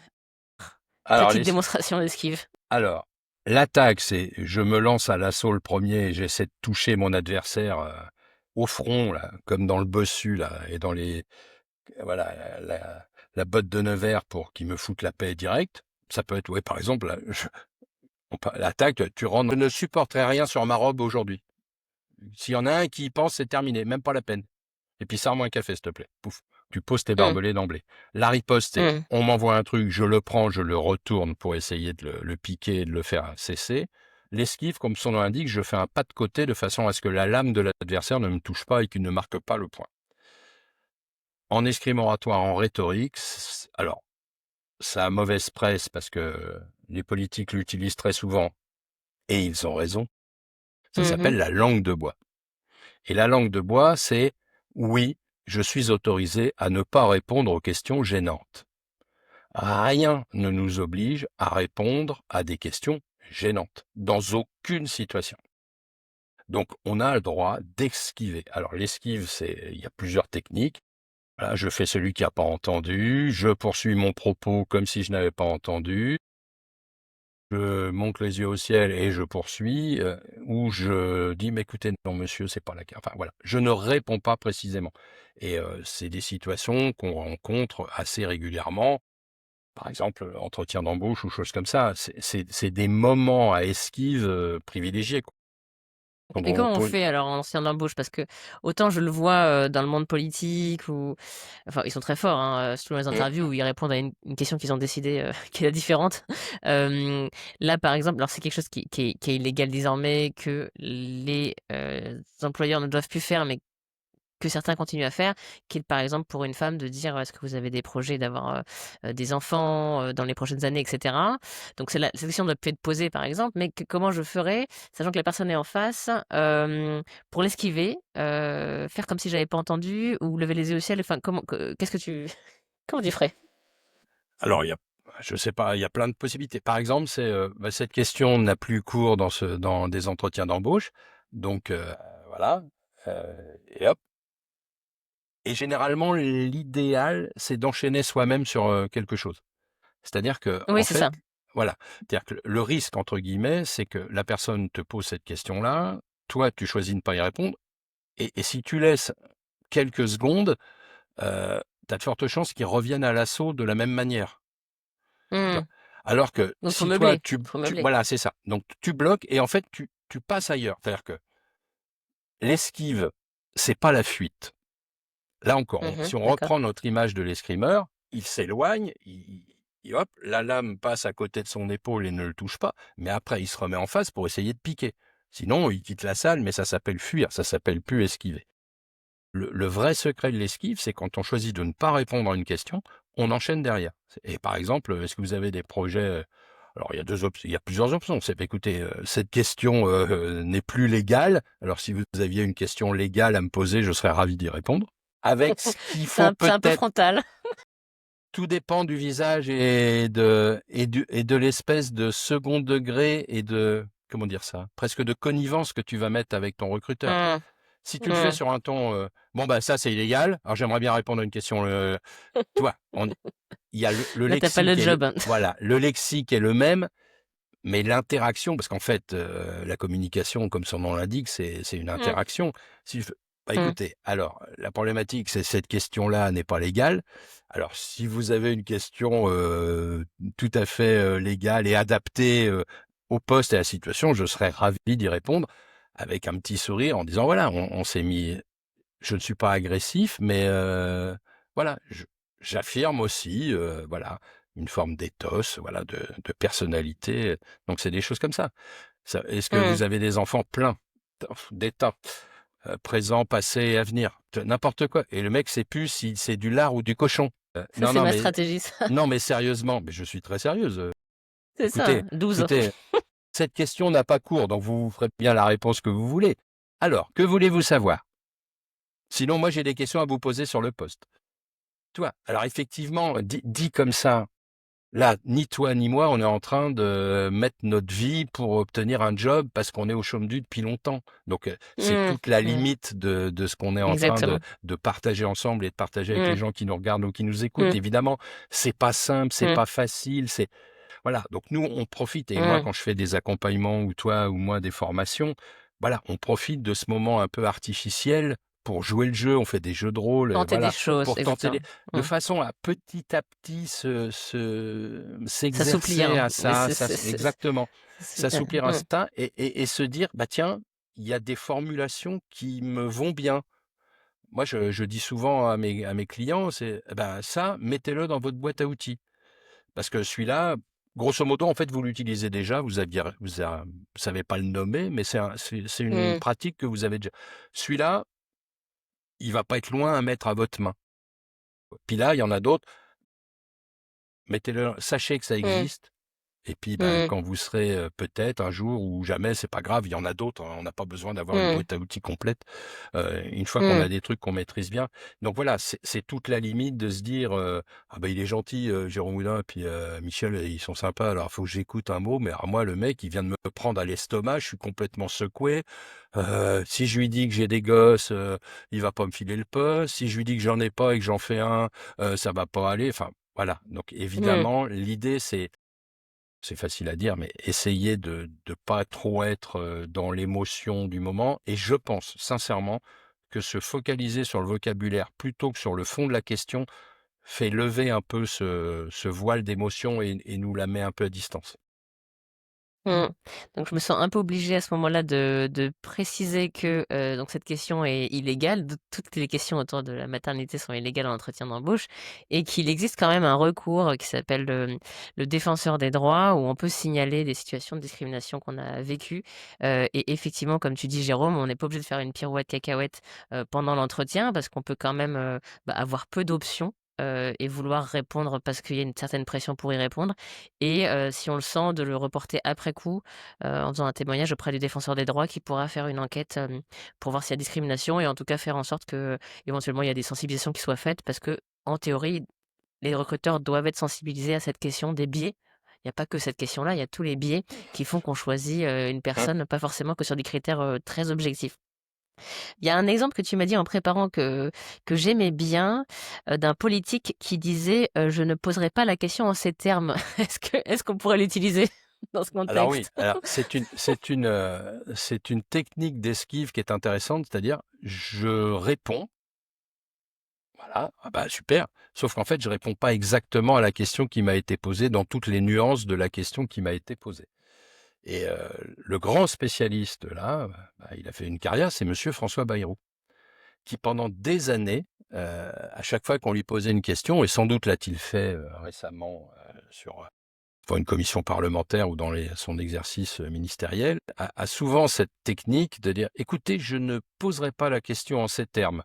Alors, Petite démonstration d'esquive. alors, l'attaque, c'est je me lance à l'assaut le premier et j'essaie de toucher mon adversaire au front, là, comme dans le bossu, là, et dans voilà, la botte de Nevers pour qu'il me foute la paix directe. Ça peut être, ouais, par exemple, là, l'attaque, tu rentres, je ne supporterai rien sur ma robe aujourd'hui. S'il y en a un qui y pense, c'est terminé, même pas la peine. Et puis, sers-moi un café, s'il te plaît. Pouf. Tu poses tes Mmh. barbelés d'emblée. La riposte, c'est Mmh. on m'envoie un truc, je le prends, je le retourne pour essayer de le piquer et de le faire cesser. L'esquive, comme son nom l'indique, je fais un pas de côté de façon à ce que la lame de l'adversaire ne me touche pas et qu'il ne marque pas le point. En escrime oratoire, en rhétorique, alors, ça a mauvaise presse parce que les politiques l'utilisent très souvent et ils ont raison. Ça Mmh. s'appelle la langue de bois. Et la langue de bois, c'est oui, je suis autorisé à ne pas répondre aux questions gênantes. Rien ne nous oblige à répondre à des questions gênantes, dans aucune situation. Donc, on a le droit d'esquiver. Alors, l'esquive, il y a plusieurs techniques. Voilà, je fais celui qui n'a pas entendu, je poursuis mon propos comme si je n'avais pas entendu, je monte les yeux au ciel et je poursuis, ou je dis: «Mais écoutez, non monsieur, c'est pas la q» enfin voilà, je ne réponds pas précisément et c'est des situations qu'on rencontre assez régulièrement. Par exemple, entretien d'embauche ou choses comme ça. C'est des moments à esquive, privilégiés, quoi. Quand Mais on comment on pose fait alors en ancien d'embauche? Parce que autant je le vois, dans le monde politique ou enfin ils sont très forts, hein, surtout dans les mmh, interviews où ils répondent à une question qu'ils ont décidé, qui est différente. Hem, Là par exemple, alors c'est quelque chose qui est illégal désormais, que les, employeurs ne doivent plus faire, mais que certains continuent à faire, qui est par exemple pour une femme de dire: «Est-ce que vous avez des projets d'avoir, des enfants, dans les prochaines années?» et cetera. Donc cette question doit plus être posée par exemple, mais comment je ferais, sachant que la personne est en face, pour l'esquiver, faire comme si j'avais pas entendu ou lever les yeux au ciel, enfin qu'est-ce que tu comment tu ferais? alors je sais pas, il y a plein de possibilités. Par exemple, cette question n'a plus cours dans des entretiens d'embauche, donc voilà, et hop et généralement l'idéal, c'est d'enchaîner soi-même sur, quelque chose. C'est-à-dire que Oui, en c'est fait, ça. voilà, c'est-à-dire que le «risque» entre guillemets, c'est que la personne te pose cette question-là, toi tu choisis de ne pas y répondre et si tu laisses quelques secondes, tu as de fortes chances qu'ils reviennent à l'assaut de la même manière, tu vois? Mmh. Alors que Donc faut si toi meubler, faut tu meubler. voilà, c'est ça. Donc tu bloques et en fait tu passes ailleurs. C'est-à-dire que l'esquive, c'est pas la fuite. Là encore, Mmh. si on D'accord. reprend notre image de l'escrimeur, il s'éloigne, il hop, la lame passe à côté de son épaule et ne le touche pas, mais après il se remet en face pour essayer de piquer. Sinon, il quitte la salle, mais ça s'appelle fuir, ça s'appelle plus esquiver. Le vrai secret de l'esquive, c'est quand on choisit de ne pas répondre à une question, on enchaîne derrière. Et par exemple, est-ce que vous avez des projets alors il y a plusieurs options. C'est écoutez, cette question n'est plus légale. Alors si vous aviez une question légale à me poser, je serais ravi d'y répondre. Avec ce qu'il faut C'est un peu peut-être frontal. tout dépend du visage et de l'espèce de second degré et de, comment dire ça, presque de connivence que tu vas mettre avec ton recruteur. Mmh. Si tu le fais Mmh. sur un ton, bon bah ça c'est illégal. Alors j'aimerais bien répondre à une question. Tu vois, il y a le Là, tu pas le lexique job, hein. voilà, le lexique est le même, mais l'interaction, parce qu'en fait, la communication, comme son nom l'indique, c'est une Mmh. interaction. Si je bah, Mmh. écoutez, alors la problématique, c'est cette question-là n'est pas légale. Alors si vous avez une question, tout à fait, légale et adaptée, au poste et à la situation, je serais ravi d'y répondre avec un petit sourire en disant: «Voilà, on s'est mis» je ne suis pas agressif, mais voilà, j'affirme aussi, voilà, une forme d'éthos, voilà, de personnalité. Donc c'est des choses comme ça. Est-ce que Mmh. vous avez des enfants pleins d'état, présent, passé et à venir, n'importe quoi. Et le mec sait plus si c'est du lard ou du cochon. Ça, Non, c'est non, ma mais stratégie, ça. non, mais sérieusement, mais je suis très sérieuse. C'est ça, Écoutez, 12. écoutez, cette question n'a pas cours, donc vous ferez bien la réponse que vous voulez. Alors, que voulez-vous savoir? Sinon, moi, j'ai des questions à vous poser sur le poste. Tu vois? Alors effectivement, dit comme ça, là, ni toi ni moi, on est en train de mettre notre vie pour obtenir un job parce qu'on est au chômage depuis longtemps. Donc, c'est Mmh. toute la Mmh. limite de ce qu'on est en train Exactement. de partager ensemble et de partager avec les Mmh. gens qui nous regardent ou qui nous écoutent. Mmh. Évidemment, c'est pas simple, c'est Mmh. pas facile, voilà. Donc nous, on profite et moi, Mmh. quand je fais des accompagnements ou toi ou moi des formations, voilà, on profite de ce moment un peu artificiel pour jouer le jeu. On fait des jeux de rôle, Tenter des voilà, choses, pour tenter exactement. de Mmh. façon à petit S'assouplir, s'exercer hein. à Mais ça, exactement, c'est s'assouplir à mmh. ça et se dire, bah tiens, il y a des formulations qui me vont bien. Moi, je dis souvent à mes clients, c'est, eh ben ça, mettez-le dans votre boîte à outils. Parce que celui-là, grosso modo, en fait, vous l'utilisez déjà, vous savez pas le nommer, mais c'est une Mmh. pratique que vous avez déjà. Celui-là, il va pas être loin à mettre à votre main. Puis là, il y en a d'autres, mettez-le, sachez que ça Mmh. existe. Et puis, ben, Mmh. quand vous serez peut-être un jour ou jamais, c'est pas grave, il y en a d'autres, hein, on n'a pas besoin d'avoir une Mmh. boîte à outils complète. Une fois qu'on Mmh. a des trucs qu'on maîtrise bien. Donc voilà, c'est toute la limite de se dire ah ben il est gentil, Jérôme Moulin, puis Michel, ils sont sympas, alors il faut que j'écoute un mot, mais alors moi, le mec, il vient de me prendre à l'estomac, je suis complètement secoué. Si je lui dis que j'ai des gosses, il va pas me filer le poste. Si je lui dis que j'en ai pas et que j'en fais un, ça va pas aller. Enfin, voilà. Donc Mmh. évidemment, l'idée, c'est facile à dire, mais essayer de pas trop être, dans l'émotion du moment et je pense sincèrement que se focaliser sur le vocabulaire plutôt que sur le fond de la question fait lever un peu ce voile d'émotion et nous la met un peu à distance. Mmh. Donc je me sens un peu obligée à ce moment-là de préciser que, donc cette question est illégale, toutes les questions autour de la maternité sont illégales en entretien d'embauche et qu'il existe quand même un recours qui s'appelle le défenseur des droits, où on peut signaler des situations de discrimination qu'on a vécues, et effectivement, comme tu dis Jérôme, on n'est pas obligé de faire une pirouette cacahuète, pendant l'entretien parce qu'on peut quand même, avoir peu d'options, et vouloir répondre parce qu'il y a une certaine pression pour y répondre. Et si on le sent, de le reporter après coup, en faisant un témoignage auprès du défenseur des droits qui pourra faire une enquête, pour voir s'il y a discrimination et en tout cas faire en sorte qu'éventuellement il y a des sensibilisations qui soient faites parce que en théorie, les recruteurs doivent être sensibilisés à cette question des biais. Il y a pas que cette question-là, il y a tous les biais qui font qu'on choisit, une Mmh. personne, pas forcément que sur des critères, très objectifs. Il y a un exemple que tu m'as dit en préparant que j'aimais bien, d'un politique qui disait, «Je ne poserai pas la question en ces termes». Est-ce qu'on pourrait l'utiliser dans ce Alors oui, contexte? alors c'est une technique d'esquive qui est intéressante, c'est-à-dire je réponds. Voilà, ah bah super. Sauf qu'en fait, je réponds pas exactement à la question qui m'a été posée dans toutes les nuances de la question qui m'a été posée. Et le grand spécialiste là, bah, il a fait une carrière, c'est monsieur François Bayrou, qui pendant des années, à chaque fois qu'on lui posait une question, et sans doute l'a-t-il fait récemment sur devant une commission parlementaire ou dans son exercice ministériel, a souvent cette technique de dire écoutez, je ne poserai pas la question en ces termes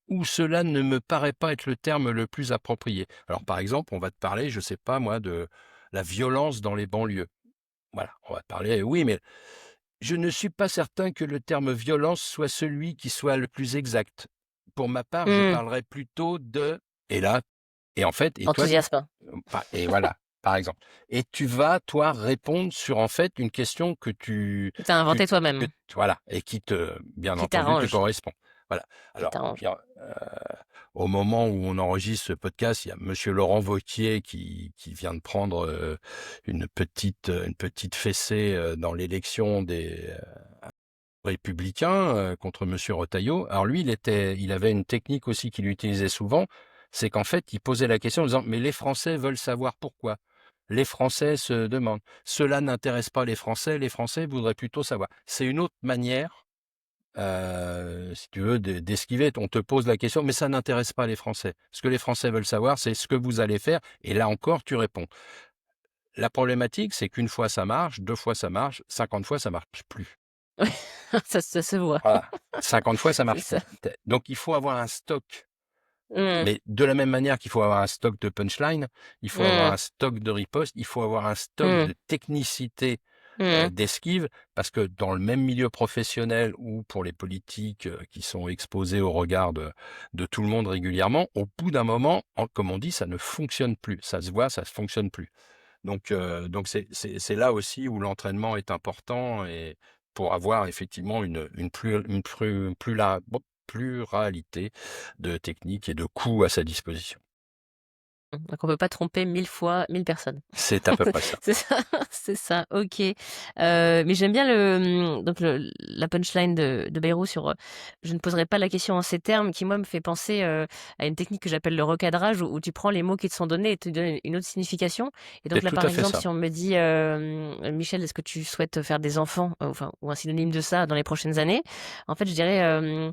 ou cela ne me paraît pas être le terme le plus approprié. Alors, par exemple, on va te parler, je sais pas moi, de la violence dans les banlieues. Voilà, on va te parler, oui, mais je ne suis pas certain que le terme violence soit celui qui soit le plus exact. Pour ma part, je Mmh. parlerais plutôt de... Et là, Et en fait, Enthousiasme. et voilà, par exemple. Et tu vas, toi, répondre sur, en fait, une question Que tu as inventé que, toi-même, voilà, et qui bien qui entendu, te t'arrange, correspond. Voilà. qui Alors, t'arrange. au moment où on enregistre ce podcast, il y a Monsieur Laurent Wauquiez qui vient de prendre une petite fessée dans l'élection des républicains contre Monsieur Retailleau. Alors lui, il avait une technique aussi qu'il utilisait souvent, c'est qu'en fait, il posait la question en disant, mais les Français veulent savoir pourquoi. Les Français se demandent. Cela n'intéresse pas les Français voudraient plutôt savoir. C'est une autre manière, si tu veux, d'esquiver. On te pose la question, mais ça n'intéresse pas les Français. Ce que les Français veulent savoir, c'est ce que vous allez faire. Et là encore, tu réponds. La problématique, c'est qu'une fois ça marche, 2 fois ça marche, 50 fois ça marche plus. Ça se voit, Voilà. 50 fois, ça c'est marche ça. plus. Donc, il faut avoir un stock. Mmh, Mais de la même manière qu'il faut avoir un stock de punchline, il faut avoir mmh, un stock de riposte, il faut avoir un stock mmh, de technicité mmh. d'esquive, parce que dans le même milieu professionnel ou pour les politiques qui sont exposés au regard de tout le monde régulièrement, au bout d'un moment, comme on dit, ça ne fonctionne plus. Ça se voit, ça ne fonctionne plus. Donc c'est là aussi où l'entraînement est important et pour avoir effectivement pluralité de techniques et de coups à sa disposition. Donc on peut pas tromper 1000 fois 1000 personnes. C'est à peu près ça. C'est ça, c'est ça, OK. Mais j'aime bien donc la punchline de Bayrou sur, «Je ne poserai pas la question en ces termes», qui moi me fait penser, à une technique que j'appelle le recadrage où tu prends les mots qui te sont donnés et tu donnes une autre signification. Et donc C'est là, tout par à fait exemple, ça. si on me dit, «Michel, est-ce que tu souhaites faire des enfants?» Enfin, ou un synonyme de ça dans les prochaines années, en fait, je dirais,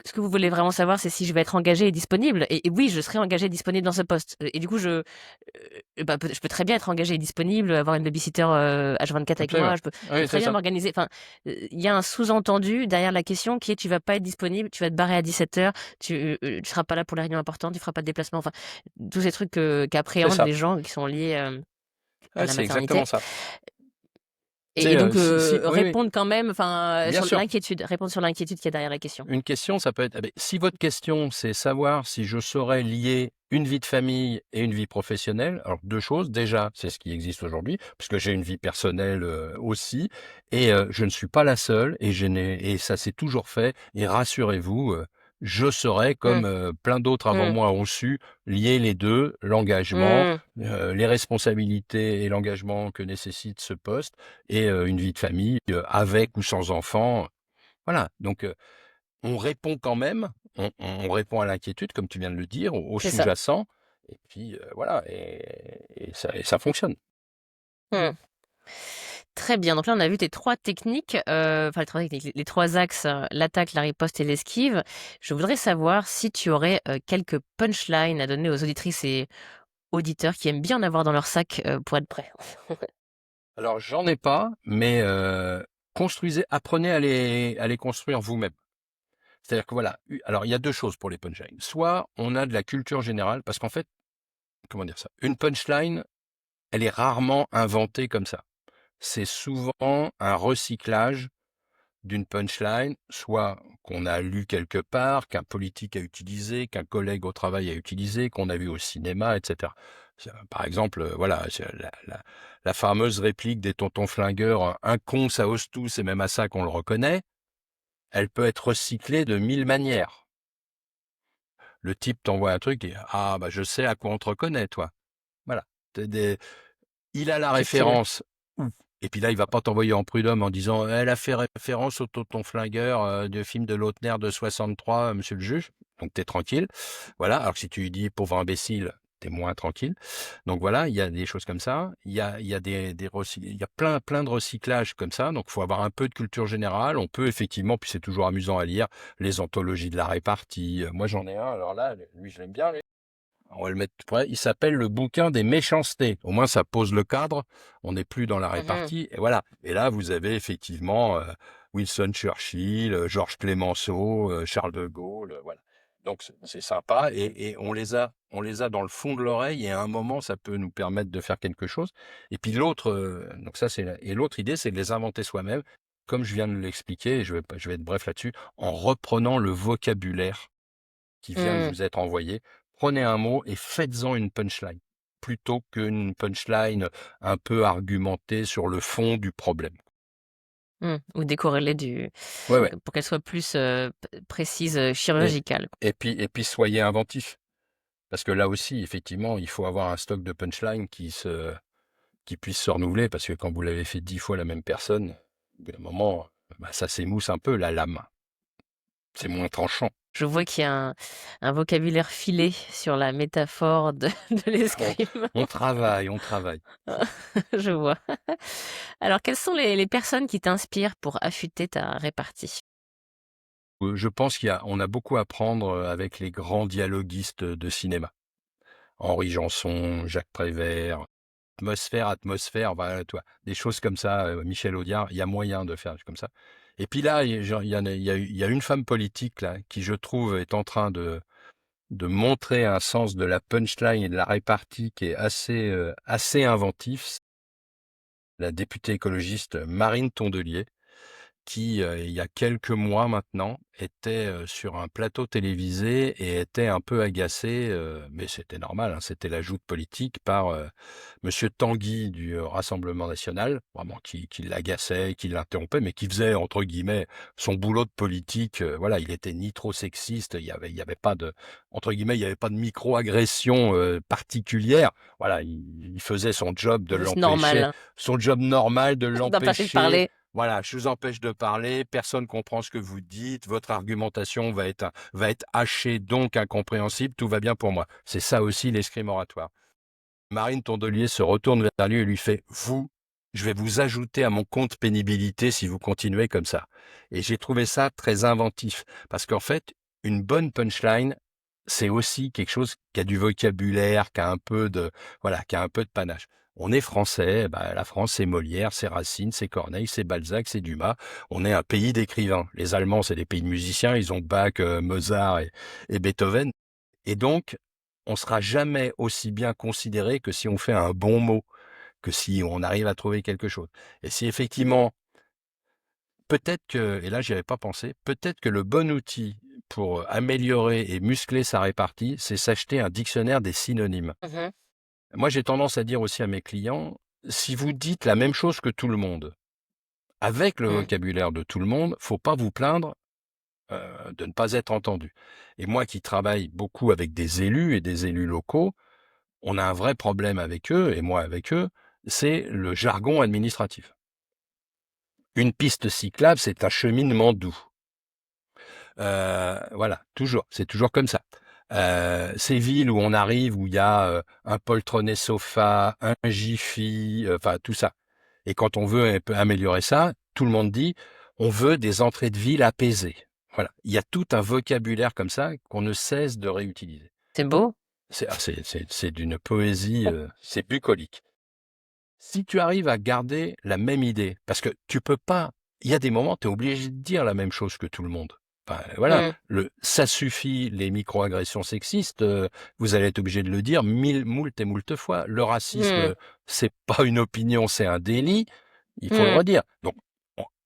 ce que vous voulez vraiment savoir, c'est si je vais être engagée et disponible. Et oui, je serai engagée et disponible dans ce poste. Et du coup, bah, je peux très bien être engagée et disponible, avoir une babysitter H24 avec moi. Absolument. Je peux Oui, très c'est bien ça. m'organiser. Enfin, il y a un sous-entendu derrière la question qui est tu vas pas être disponible, tu vas te barrer à 17h, tu seras pas là pour les réunions importantes, tu feras pas de déplacement. Enfin, tous ces trucs C'est qu'appréhendent ça. les gens qui sont liés à Ouais, la c'est exactement maternité. ça. Et donc Oui, oui, répondre quand même, enfin, bien sur sûr. l'inquiétude, répondre sur l'inquiétude qu'il y a derrière la question. Une question, ça peut être, ah ben, si votre question, c'est savoir si je saurais lier une vie de famille et une vie professionnelle, alors deux choses. Déjà, c'est ce qui existe aujourd'hui, puisque j'ai une vie personnelle aussi, et je ne suis pas la seule, et ça s'est toujours fait. Et rassurez-vous, je saurais, Mmh, comme plein d'autres avant mmh, moi ont su, lier les deux, l'engagement, mmh. les responsabilités et l'engagement que nécessite ce poste, et une vie de famille avec ou sans enfants. Voilà. Donc on répond quand même, on répond à l'inquiétude, comme tu viens de le dire, au C'est ça. sous-jacent, et puis voilà, et ça fonctionne. Mmh. Très bien, donc là on a vu tes 3 techniques, enfin les 3 techniques, les 3 axes, l'attaque, la riposte et l'esquive. Je voudrais savoir si tu aurais, quelques punchlines à donner aux auditrices et auditeurs qui aiment bien en avoir dans leur sac, pour être prêts. Alors j'en ai pas, mais apprenez à les construire vous-même. C'est-à-dire que voilà, alors il y a deux choses pour les punchlines. Soit on a de la culture générale, parce qu'en fait, comment dire ça? Une punchline, elle est rarement inventée comme ça. C'est souvent un recyclage d'une punchline, soit qu'on a lu quelque part, qu'un politique a utilisé, qu'un collègue au travail a utilisé, qu'on a vu au cinéma, etc. Par exemple, voilà, c'est la fameuse réplique des tontons flingueurs, un con ça ose tout, c'est même à ça qu'on le reconnaît, elle peut être recyclée de 1000 manières. Le type t'envoie un truc et ah bah je sais à quoi on te reconnaît, toi. Voilà. Il a la Subtil. référence. Et puis là, il va pas t'envoyer en prud'homme en disant elle a fait référence au tonton flingueur du film de Lautner de 63, monsieur le juge. Donc t'es tranquille. Voilà. Alors que si tu lui dis pauvre imbécile, t'es moins tranquille. Donc voilà, il y a des choses comme ça. Il y a il y a plein de recyclages comme ça. Donc il faut avoir un peu de culture générale. On peut effectivement, puis c'est toujours amusant à lire, les anthologies de la répartie. Moi j'en ai un. Alors là, lui je l'aime bien. On va le mettre près. Il s'appelle le bouquin des méchancetés. Au moins, ça pose le cadre. On n'est plus dans la Mmh. répartie. Et voilà. Et là, vous avez effectivement Winston Churchill, Georges Clémenceau, Charles de Gaulle. Voilà. Donc, c'est sympa. Et on les a dans le fond de l'oreille. Et à un moment, ça peut nous permettre de faire quelque chose. Et puis l'autre, donc ça, et l'autre idée, c'est de les inventer soi-même. Comme je viens de l'expliquer, et je vais être bref là-dessus, en reprenant le vocabulaire qui vient de Mmh. vous être envoyé. prenez un mot et faites-en une punchline, plutôt qu'une punchline un peu argumentée sur le fond du problème. Ou décorrélée Ouais, ouais. pour qu'elle soit plus, précise, Et, chirurgicale. et puis soyez inventif. Parce que là aussi, effectivement, il faut avoir un stock de punchline qui puisse se renouveler, parce que quand vous l'avez fait 10 fois la même personne, au bout d'un moment, bah, ça s'émousse un peu la lame. C'est moins tranchant. Je vois qu'il y a un vocabulaire filé sur la métaphore de de On, l'escrime. on travaille, on travaille. Je vois. Alors quelles sont les personnes qui t'inspirent pour affûter ta répartie? Je pense on a beaucoup à prendre avec les grands dialoguistes de cinéma. Henri Janson, Jacques Prévert, atmosphère, voilà, toi, des choses comme ça, Michel Audiard, il y a moyen de faire comme ça. Et puis là, il y a une femme politique là, qui je trouve est en train de montrer un sens de la punchline et de la répartie qui est assez inventif. La députée écologiste Marine Tondelier, qui, il y a quelques mois maintenant, était, sur un plateau télévisé et était un peu agacée, mais c'était normal, hein, c'était la joute politique par, monsieur Tanguy du, Rassemblement national, vraiment qui l'agaçait, qui l'interrompait, mais qui faisait entre guillemets «son boulot de politique», voilà, il était ni trop sexiste, il y avait pas de entre guillemets, il y avait pas de micro-agression, particulière. Voilà, il faisait Juste normal, son job normal de d'empêcher de l'empêcher. parler. Voilà, je vous empêche de parler, personne comprend ce que vous dites, votre argumentation va être hachée, donc incompréhensible, tout va bien pour moi. C'est ça aussi l'escrime oratoire. Marine Tondelier se retourne vers lui et lui fait: Vous, je vais vous ajouter à mon compte pénibilité si vous continuez comme ça. Et j'ai trouvé ça très inventif, parce qu'en fait, une bonne punchline, c'est aussi quelque chose qui a du vocabulaire, voilà, qui a un peu de panache. On est français, bah, la France c'est Molière, c'est Racine, c'est Corneille, c'est Balzac, c'est Dumas. On est un pays d'écrivains. Les Allemands, c'est des pays de musiciens, ils ont Bach, Mozart et Beethoven. Et donc, on sera jamais aussi bien considéré que si on fait un bon mot, que si on arrive à trouver quelque chose. Et si effectivement, peut-être que, et là j'y avais pas pensé, peut-être que le bon outil pour améliorer et muscler sa répartie, c'est s'acheter un dictionnaire des synonymes. Mmh. Moi, j'ai tendance à dire aussi à mes clients, si vous dites la même chose que tout le monde, avec le Mmh. vocabulaire de tout le monde, faut pas vous plaindre de ne pas être entendu. Et moi qui travaille beaucoup avec des élus et des élus locaux, on a un vrai problème avec eux, et moi avec eux, c'est le jargon administratif. Une piste cyclable, c'est un cheminement doux. Voilà, toujours, c'est toujours comme ça. Ces villes où on arrive, où il y a un poltronné sofa, un jiffy, enfin tout ça. Et quand on veut un peu améliorer ça, tout le monde dit, on veut des entrées de ville apaisées. Voilà, il y a tout un vocabulaire comme ça qu'on ne cesse de réutiliser. C'est beau. C'est d'une poésie, c'est bucolique. Si tu arrives à garder la même idée, parce que tu peux pas, il y a des moments, tu es obligé de dire la même chose que tout le monde. Enfin, voilà, Mmh. ça suffit, les micro-agressions sexistes, vous allez être obligé de le dire moult et moult fois. Le racisme, Mmh. c'est pas une opinion, c'est un délit, il faut le Mmh. redire. Donc,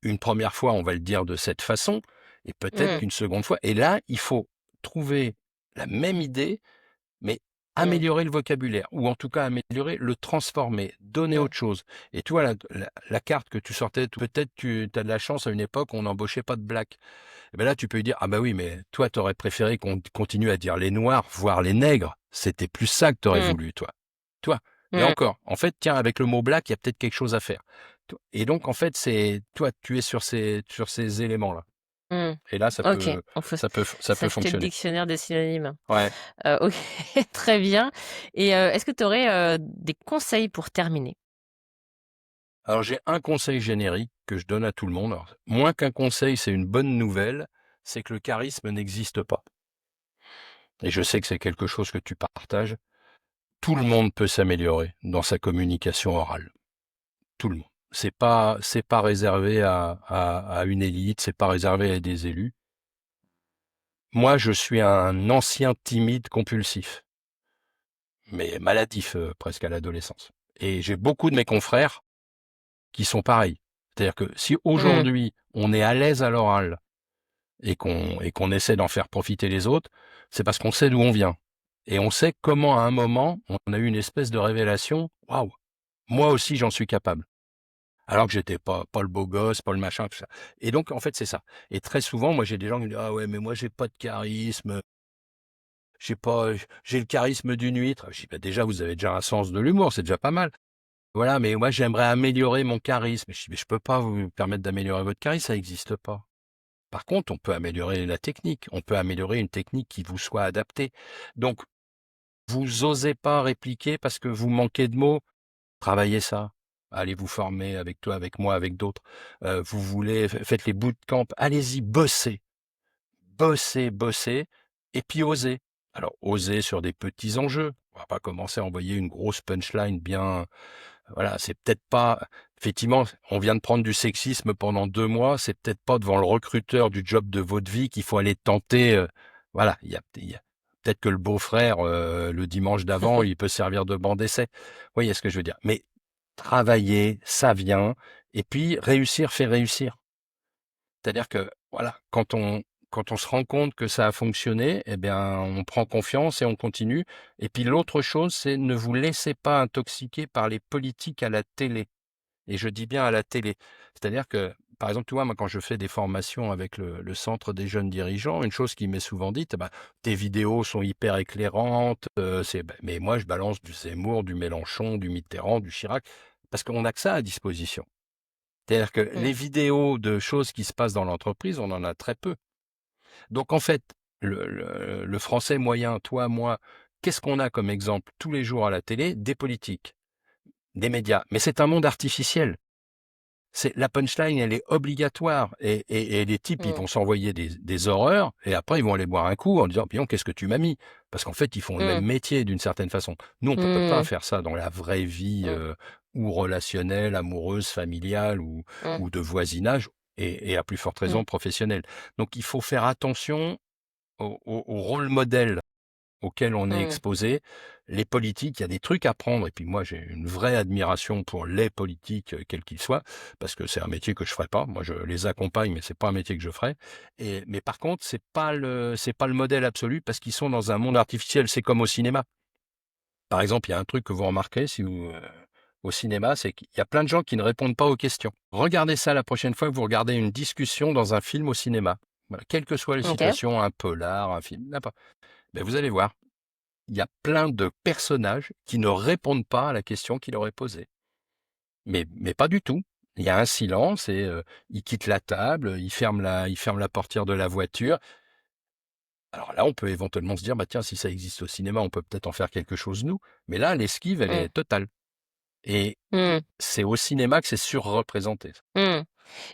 une première fois, on va le dire de cette façon, et peut-être Mmh. qu'une seconde fois, et là, il faut trouver la même idée, mais Mmh. améliorer le vocabulaire, ou en tout cas améliorer, le transformer, donner Mmh. autre chose. Et tu vois, la carte que tu sortais, peut-être tu as de la chance à une époque où on n'embauchait pas de black. Et ben là, tu peux lui dire, ah bah oui, mais toi, tu aurais préféré qu'on continue à dire les noirs, voire les nègres. C'était plus ça que tu aurais Mmh. voulu, toi. Toi. Et Mmh. encore, en fait, tiens, avec le mot black, il y a peut-être quelque chose à faire. Et donc, en fait, toi, tu es sur ces éléments-là. Mmh. Et là, ça OK, peut, on peut ça peut s'acheter le fonctionner. dictionnaire des synonymes. Ouais. OK, très bien et est-ce que tu aurais, des conseils pour terminer? Alors j'ai un conseil générique que je donne à tout le monde. Alors, moins qu'un conseil, c'est une bonne nouvelle, c'est que le charisme n'existe pas. Et je sais que c'est quelque chose que tu partages. Tout le monde peut s'améliorer dans sa communication orale. Tout le monde. C'est pas réservé à une élite, c'est pas réservé à des élus. Moi, je suis un ancien timide compulsif, mais maladif presque à l'adolescence. Et j'ai beaucoup de mes confrères qui sont pareils. C'est-à-dire que si Mmh. aujourd'hui on est à l'aise à l'oral et qu'on essaie d'en faire profiter les autres, c'est parce qu'on sait d'où on vient. Et on sait comment, à un moment, on a eu une espèce de révélation. Waouh, moi aussi, j'en suis capable. Alors que j'étais pas le beau gosse, pas le machin, tout ça. Et donc, en fait, c'est ça. Et très souvent, moi, j'ai des gens qui me disent, ah ouais, mais moi, j'ai pas de charisme. J'ai pas, j'ai le charisme d'une huître. Je dis, bah, déjà, vous avez déjà un sens de l'humour, c'est déjà pas mal. Voilà, mais moi, j'aimerais améliorer mon charisme. Je dis, mais je peux pas vous permettre d'améliorer votre charisme, ça n'existe pas. Par contre, on peut améliorer la technique. On peut améliorer une technique qui vous soit adaptée. Donc, vous osez pas répliquer parce que vous manquez de mots. Travaillez ça. Allez vous former avec toi, avec moi, avec d'autres. Vous voulez, faites les bootcamps. Allez-y, bossez. Bossez, bossez. Et puis osez. Alors, osez sur des petits enjeux. On va pas commencer à envoyer une grosse punchline bien. Voilà, c'est peut-être pas. Effectivement, on vient de prendre du sexisme pendant 2 mois. C'est peut-être pas devant le recruteur du job de votre vie qu'il faut aller tenter. Voilà, il y a peut-être que le beau-frère, le dimanche d'avant, il peut servir de banc d'essai. Vous voyez ce que je veux dire. Mais travailler, ça vient. Et puis, réussir fait réussir. C'est-à-dire que, voilà, quand on se rend compte que ça a fonctionné, eh bien, on prend confiance et on continue. Et puis l'autre chose, c'est ne vous laissez pas intoxiquer par les politiques à la télé. Et je dis bien à la télé. C'est-à-dire que, par exemple, tu vois, moi, quand je fais des formations avec le Centre des jeunes dirigeants, une chose qui m'est souvent dite, bah, tes vidéos sont hyper éclairantes, mais moi, je balance du Zemmour, du Mélenchon, du Mitterrand, du Chirac, parce qu'on n'a que ça à disposition. C'est-à-dire que les Mmh. vidéos de choses qui se passent dans l'entreprise, on en a très peu. Donc en fait, le français moyen, toi, moi, qu'est-ce qu'on a comme exemple tous les jours à la télé? Des politiques, des médias. Mais c'est un monde artificiel. La punchline, elle est obligatoire. Et les types, ils Mmh. vont s'envoyer des horreurs, et après, ils vont aller boire un coup en disant, Pion, qu'est-ce que tu m'as mis? Parce qu'en fait, ils font le même Mmh. métier d'une certaine façon. Nous, on peut pas Mmh. faire ça dans la vraie vie, Mmh. ou relationnelle, amoureuse, familiale, Mmh. ou de voisinage, et à plus forte Mmh. raison professionnelle. Donc, il faut faire attention au rôle modèle auquel on est Mmh. exposé. Les politiques, il y a des trucs à prendre. Et puis moi, j'ai une vraie admiration pour les politiques, quels qu'ils soient, parce que c'est un métier que je ferais pas. Moi, je les accompagne, mais c'est pas un métier que je ferais. Mais par contre, c'est pas le modèle absolu parce qu'ils sont dans un monde artificiel. C'est comme au cinéma. Par exemple, il y a un truc que vous remarquerez au cinéma, c'est qu'il y a plein de gens qui ne répondent pas aux questions. Regardez ça la prochaine fois que vous regardez une discussion dans un film au cinéma. Voilà, quelle que soit la OK. situation, un polar, un film, n'importe. Ben, vous allez voir, il y a plein de personnages qui ne répondent pas à la question qu'il aurait posée. Mais pas du tout. Il y a un silence et il quitte la table, il ferme la portière de la voiture. Alors là, on peut éventuellement se dire, bah tiens, si ça existe au cinéma, on peut peut-être en faire quelque chose nous. Mais là, l'esquive, elle Mmh. est totale. Et Mmh. c'est au cinéma que c'est surreprésenté. Mmh.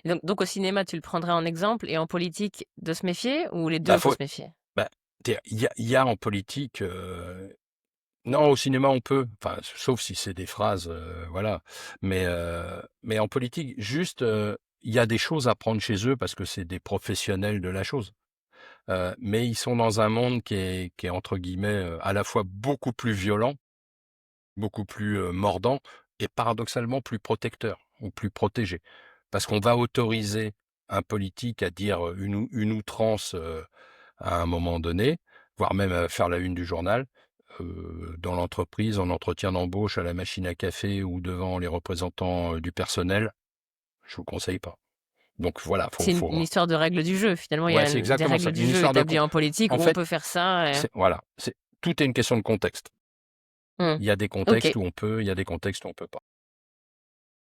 Et donc au cinéma, tu le prendrais en exemple et en politique de se méfier ou les Bah, 2 faut se méfier? bah, il y a en politique, non, au cinéma, on peut, enfin, sauf si c'est des phrases, voilà. Mais en politique, juste, il y a des choses à prendre chez eux parce que c'est des professionnels de la chose. Mais ils sont dans un monde qui est entre guillemets, à la fois beaucoup plus violent, beaucoup plus, mordant et paradoxalement plus protecteur ou plus protégé. Parce qu'on va autoriser un politique à dire, une outrance, à un moment donné, voire même, faire la une du journal, dans l'entreprise, en entretien d'embauche, à la machine à café ou devant les représentants, du personnel, je vous conseille pas. Donc voilà, C'est une histoire de règles du jeu. Finalement, il y ouais, a c'est des exactement ça, règles du une jeu histoire de établies en politique en où on fait, peut faire ça et voilà, tout est une question de contexte. mmh. Il y a des OK. contextes où on peut, il y a des contextes où on peut pas.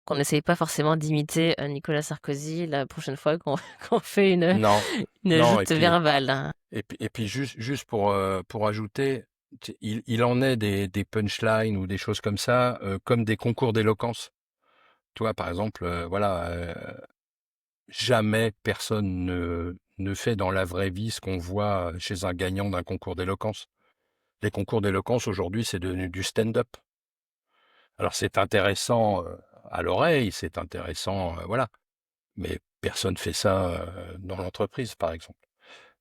Qu'on n'essaye pas forcément d'imiter, Nicolas Sarkozy la prochaine fois qu'on qu'on fait Non, une non et joute puis verbale, hein. et puis juste pour ajouter, il en est des punchlines ou des choses comme ça, comme des concours d'éloquence. Tu vois, par exemple, voilà, jamais personne ne fait dans la vraie vie ce qu'on voit chez un gagnant d'un concours d'éloquence. Les concours d'éloquence aujourd'hui, c'est devenu du stand-up. Alors c'est intéressant à l'oreille, c'est intéressant, voilà, mais personne fait ça dans l'entreprise, par exemple.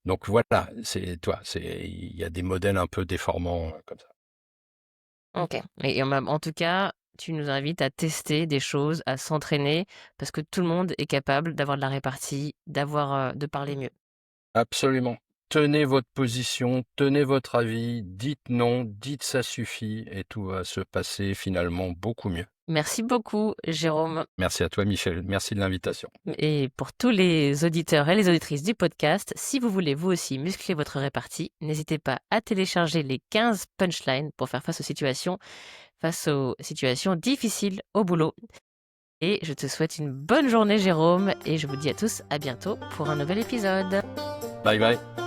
Donc voilà, il y a des modèles un peu déformants comme ça. OK et en tout cas, tu nous invites à tester des choses, à s'entraîner parce que tout le monde est capable d'avoir de la répartie, de parler mieux. Absolument. tenez votre position, tenez votre avis, dites non, dites ça suffit et tout va se passer finalement beaucoup mieux. Merci beaucoup, Jérôme. Merci à toi, Michel. Merci de l'invitation. Et pour tous les auditeurs et les auditrices du podcast, si vous voulez vous aussi muscler votre répartie, n'hésitez pas à télécharger les 15 punchlines pour faire face aux situations difficiles au boulot. Et je te souhaite une bonne journée, Jérôme, et je vous dis à tous à bientôt pour un nouvel épisode. Bye bye.